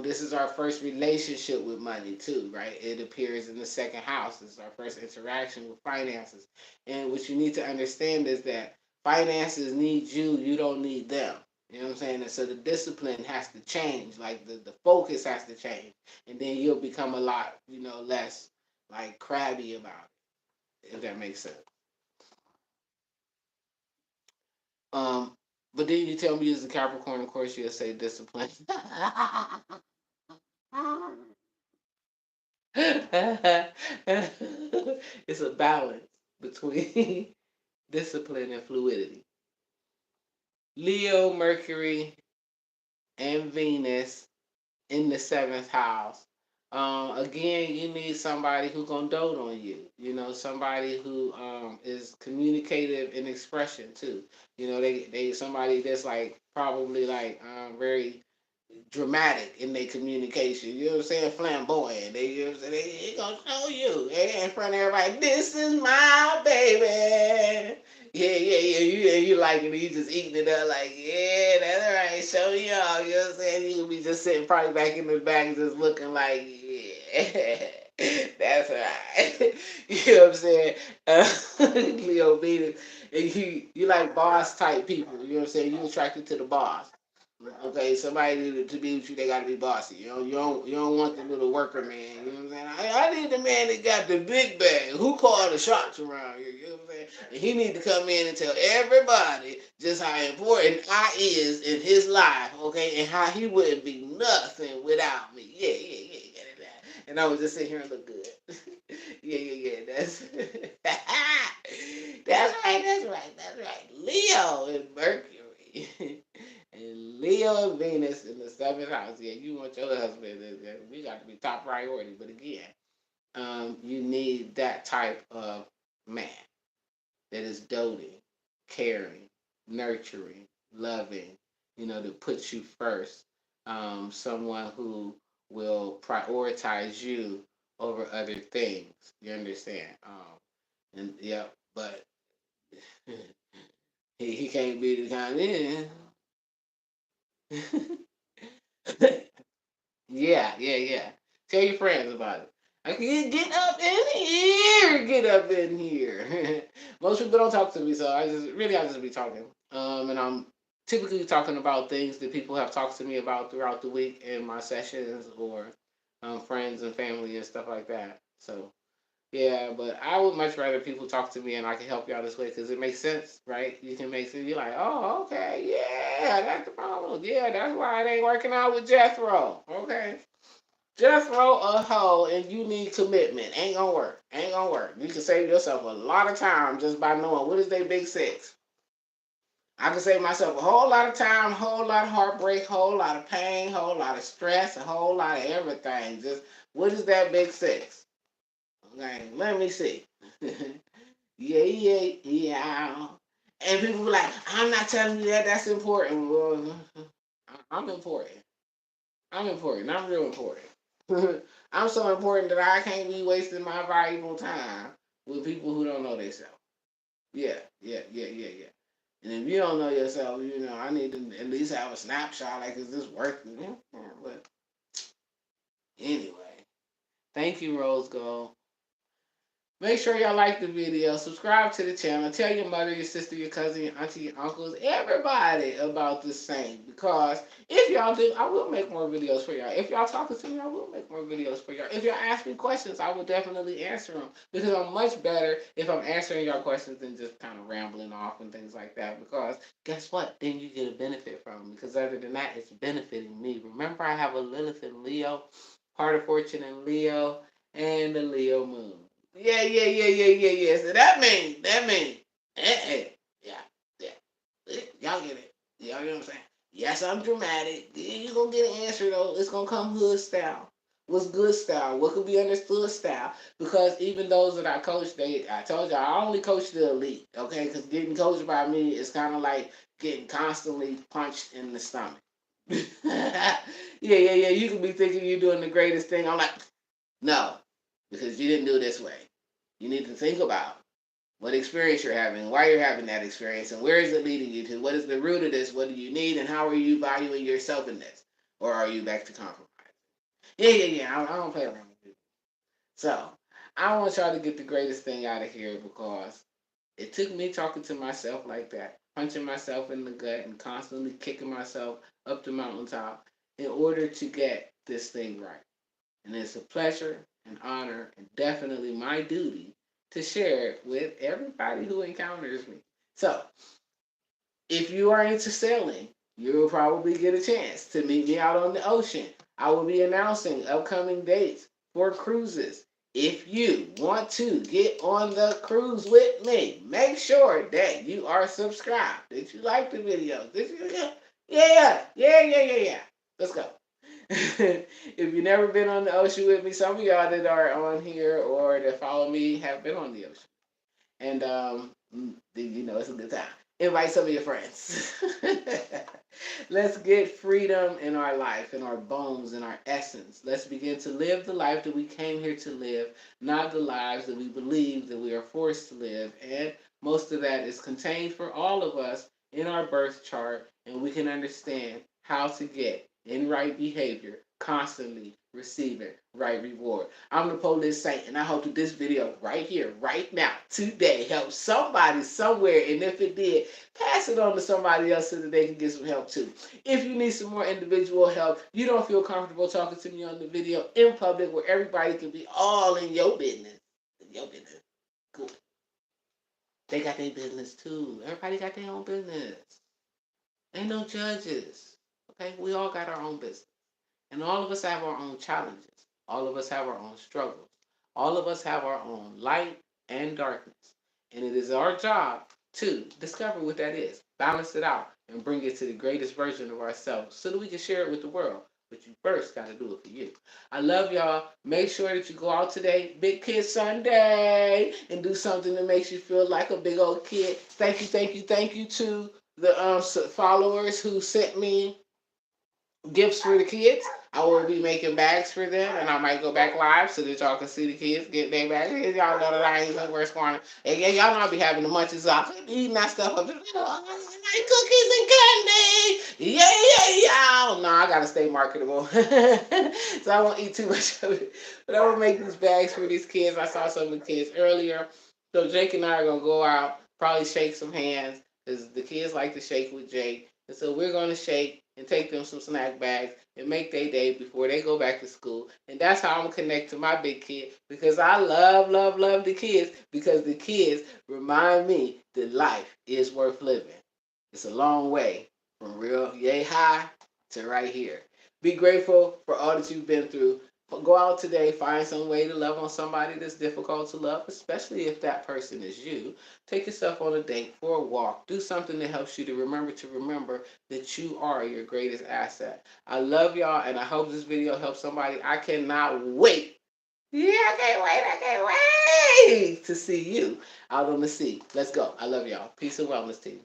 This is our first relationship with money too, right? It appears in the second house. This is our first interaction with finances. And what you need to understand is that finances need you. You don't need them. You know what I'm saying? And so the discipline has to change. Like the focus has to change. And then you'll become a lot, you know, less like crabby about it, if that makes sense. Um, but then you tell me as a Capricorn, of course you'll say discipline. It's a balance between discipline and fluidity. Leo, Mercury, and Venus in the seventh house. Again, you need somebody who gonna dote on you. You know, somebody who is communicative in expression too. You know, they somebody that's like probably like very dramatic in their communication. You know what I'm saying? Flamboyant. They, you know what I'm saying? They gonna show you in front of everybody. This is my baby. Yeah, yeah, yeah. You like it. You just eating it up like, yeah, that's right. Show me all. You know what I'm saying? You could be just sitting probably back in the back, just looking like, yeah. That's right. You know what I'm saying? Leo Venus. And you like boss type people. You know what I'm saying? You attracted to the boss. Okay, somebody to be with you, they gotta be bossy. You don't want the little worker man. You know what I'm saying? I need the man that got the big bag. Who called the shots around here? You know what I'm saying? And he need to come in and tell everybody just how important I is in his life. Okay, and how he wouldn't be nothing without me. Yeah, yeah, yeah. Get it that. And I was just sitting here and look good. Yeah, yeah, yeah. That's that's right. Leo and Mercury. And Leo and Venus in the seventh house. Yeah, you want your husband. We got to be top priority. But again, you need that type of man that is doting, caring, nurturing, loving, you know, that puts you first. Someone who will prioritize you over other things. You understand? And yeah, but he can't be the kind of yeah, yeah, yeah. Tell your friends about it. I can get up in here. Get up in here. Most people don't talk to me, so I just be talking. And I'm typically talking about things that people have talked to me about throughout the week in my sessions or friends and family and stuff like that. So yeah, but I would much rather people talk to me and I can help y'all this way because it makes sense, right? You can make sense. You're like, oh, okay, yeah, that's the problem. Yeah, that's why it ain't working out with Jethro. Okay. Jethro a hoe and you need commitment. Ain't gonna work. Ain't gonna work. You can save yourself a lot of time just by knowing what is their big six. I can save myself a whole lot of time, whole lot of heartbreak, whole lot of pain, whole lot of stress, a whole lot of everything. Just what is that big six? Okay, let me see. Yeah. And people be like, I'm not telling you that that's important. Well, I'm important. I'm important. I'm real important. I'm so important that I can't be wasting my valuable time with people who don't know themselves. Yeah. And if you don't know yourself, I need to at least have a snapshot. Like, is this working? Yeah, but anyway, thank you, Rose Gold. Make sure y'all like the video, subscribe to the channel, tell your mother, your sister, your cousin, your auntie, your uncles, everybody about this thing. Because if y'all do, I will make more videos for y'all. If y'all talking to me, I will make more videos for y'all. If y'all ask me questions, I will definitely answer them. Because I'm much better if I'm answering y'all questions than just kind of rambling off and things like that. Because guess what? Then you get a benefit from me. Because other than that, it's benefiting me. Remember, I have a Lilith in Leo, Heart of Fortune in Leo, and the Leo Moon. Yeah. So that means, yeah, yeah. Y'all get it. Y'all get what I'm saying? Yes, I'm dramatic. You gonna get an answer though. It's gonna come hood style. What's good style? What could be understood style? Because even those that I coach, I told you I only coach the elite. Okay, because getting coached by me is kind of like getting constantly punched in the stomach. Yeah. You can be thinking you're doing the greatest thing. I'm like, no, because you didn't do it this way. You need to think about what experience you're having, why you're having that experience, and where is it leading you to? What is the root of this? What do you need, and how are you valuing yourself in this? Or are you back to compromise? Yeah. I don't play around with people. So I want y'all to get the greatest thing out of here because it took me talking to myself like that, punching myself in the gut, and constantly kicking myself up the mountaintop in order to get this thing right. And it's a pleasure, an honor, and definitely my duty to share it with everybody who encounters me. So, if you are into sailing, you will probably get a chance to meet me out on the ocean. I will be announcing upcoming dates for cruises. If you want to get on the cruise with me, make sure that you are subscribed. Did you like the video? Did you? Yeah. Let's go. If you've never been on the ocean with me, some of y'all that are on here or that follow me have been on the ocean. And it's a good time. Invite some of your friends. Let's get freedom in our life, in our bones, in our essence. Let's begin to live the life that we came here to live, not the lives that we believe that we are forced to live. And most of that is contained for all of us in our birth chart, and we can understand how to get in right behavior, constantly receiving right reward. I'm the Polish Saint, and I hope that this video right here, right now, today, helps somebody somewhere. And if it did, pass it on to somebody else so that they can get some help too. If you need some more individual help, you don't feel comfortable talking to me on the video in public where everybody can be all in your business. Good. They got their business too. Everybody got their own business. Ain't no judges. Okay, we all got our own business. And all of us have our own challenges. All of us have our own struggles. All of us have our own light and darkness. And it is our job to discover what that is, balance it out, and bring it to the greatest version of ourselves so that we can share it with the world. But you first got to do it for you. I love y'all. Make sure that you go out today, Big Kid Sunday, and do something that makes you feel like a big old kid. Thank you to the followers who sent me gifts for the kids. I will be making bags for them, and I might go back live so that y'all can see the kids get their bags. Y'all know that I ain't nowhere scoring. And yeah, y'all know I be having the munchies, so I could be eating that stuff up. Like cookies and candy. Yeah. No, I gotta stay marketable. So I won't eat too much of it. But I will make these bags for these kids. I saw some of the kids earlier. So Jake and I are gonna go out, probably shake some hands, because the kids like to shake with Jake. And so we're gonna shake and take them some snack bags and make their day before they go back to school. And that's how I'm gonna connect to my big kid, because I love the kids, because the kids remind me that life is worth living. It's a long way from real yay high to right here. Be grateful for all that you've been through. Go out today, find some way to love on somebody that's difficult to love, especially if that person is you. Take yourself on a date, for a walk, do something that helps you to remember that you are your greatest asset. I love y'all, and I hope this video helps somebody. I cannot wait. Yeah, I can't wait to see you out on the sea. Let's go. I love y'all. Peace and wellness, team.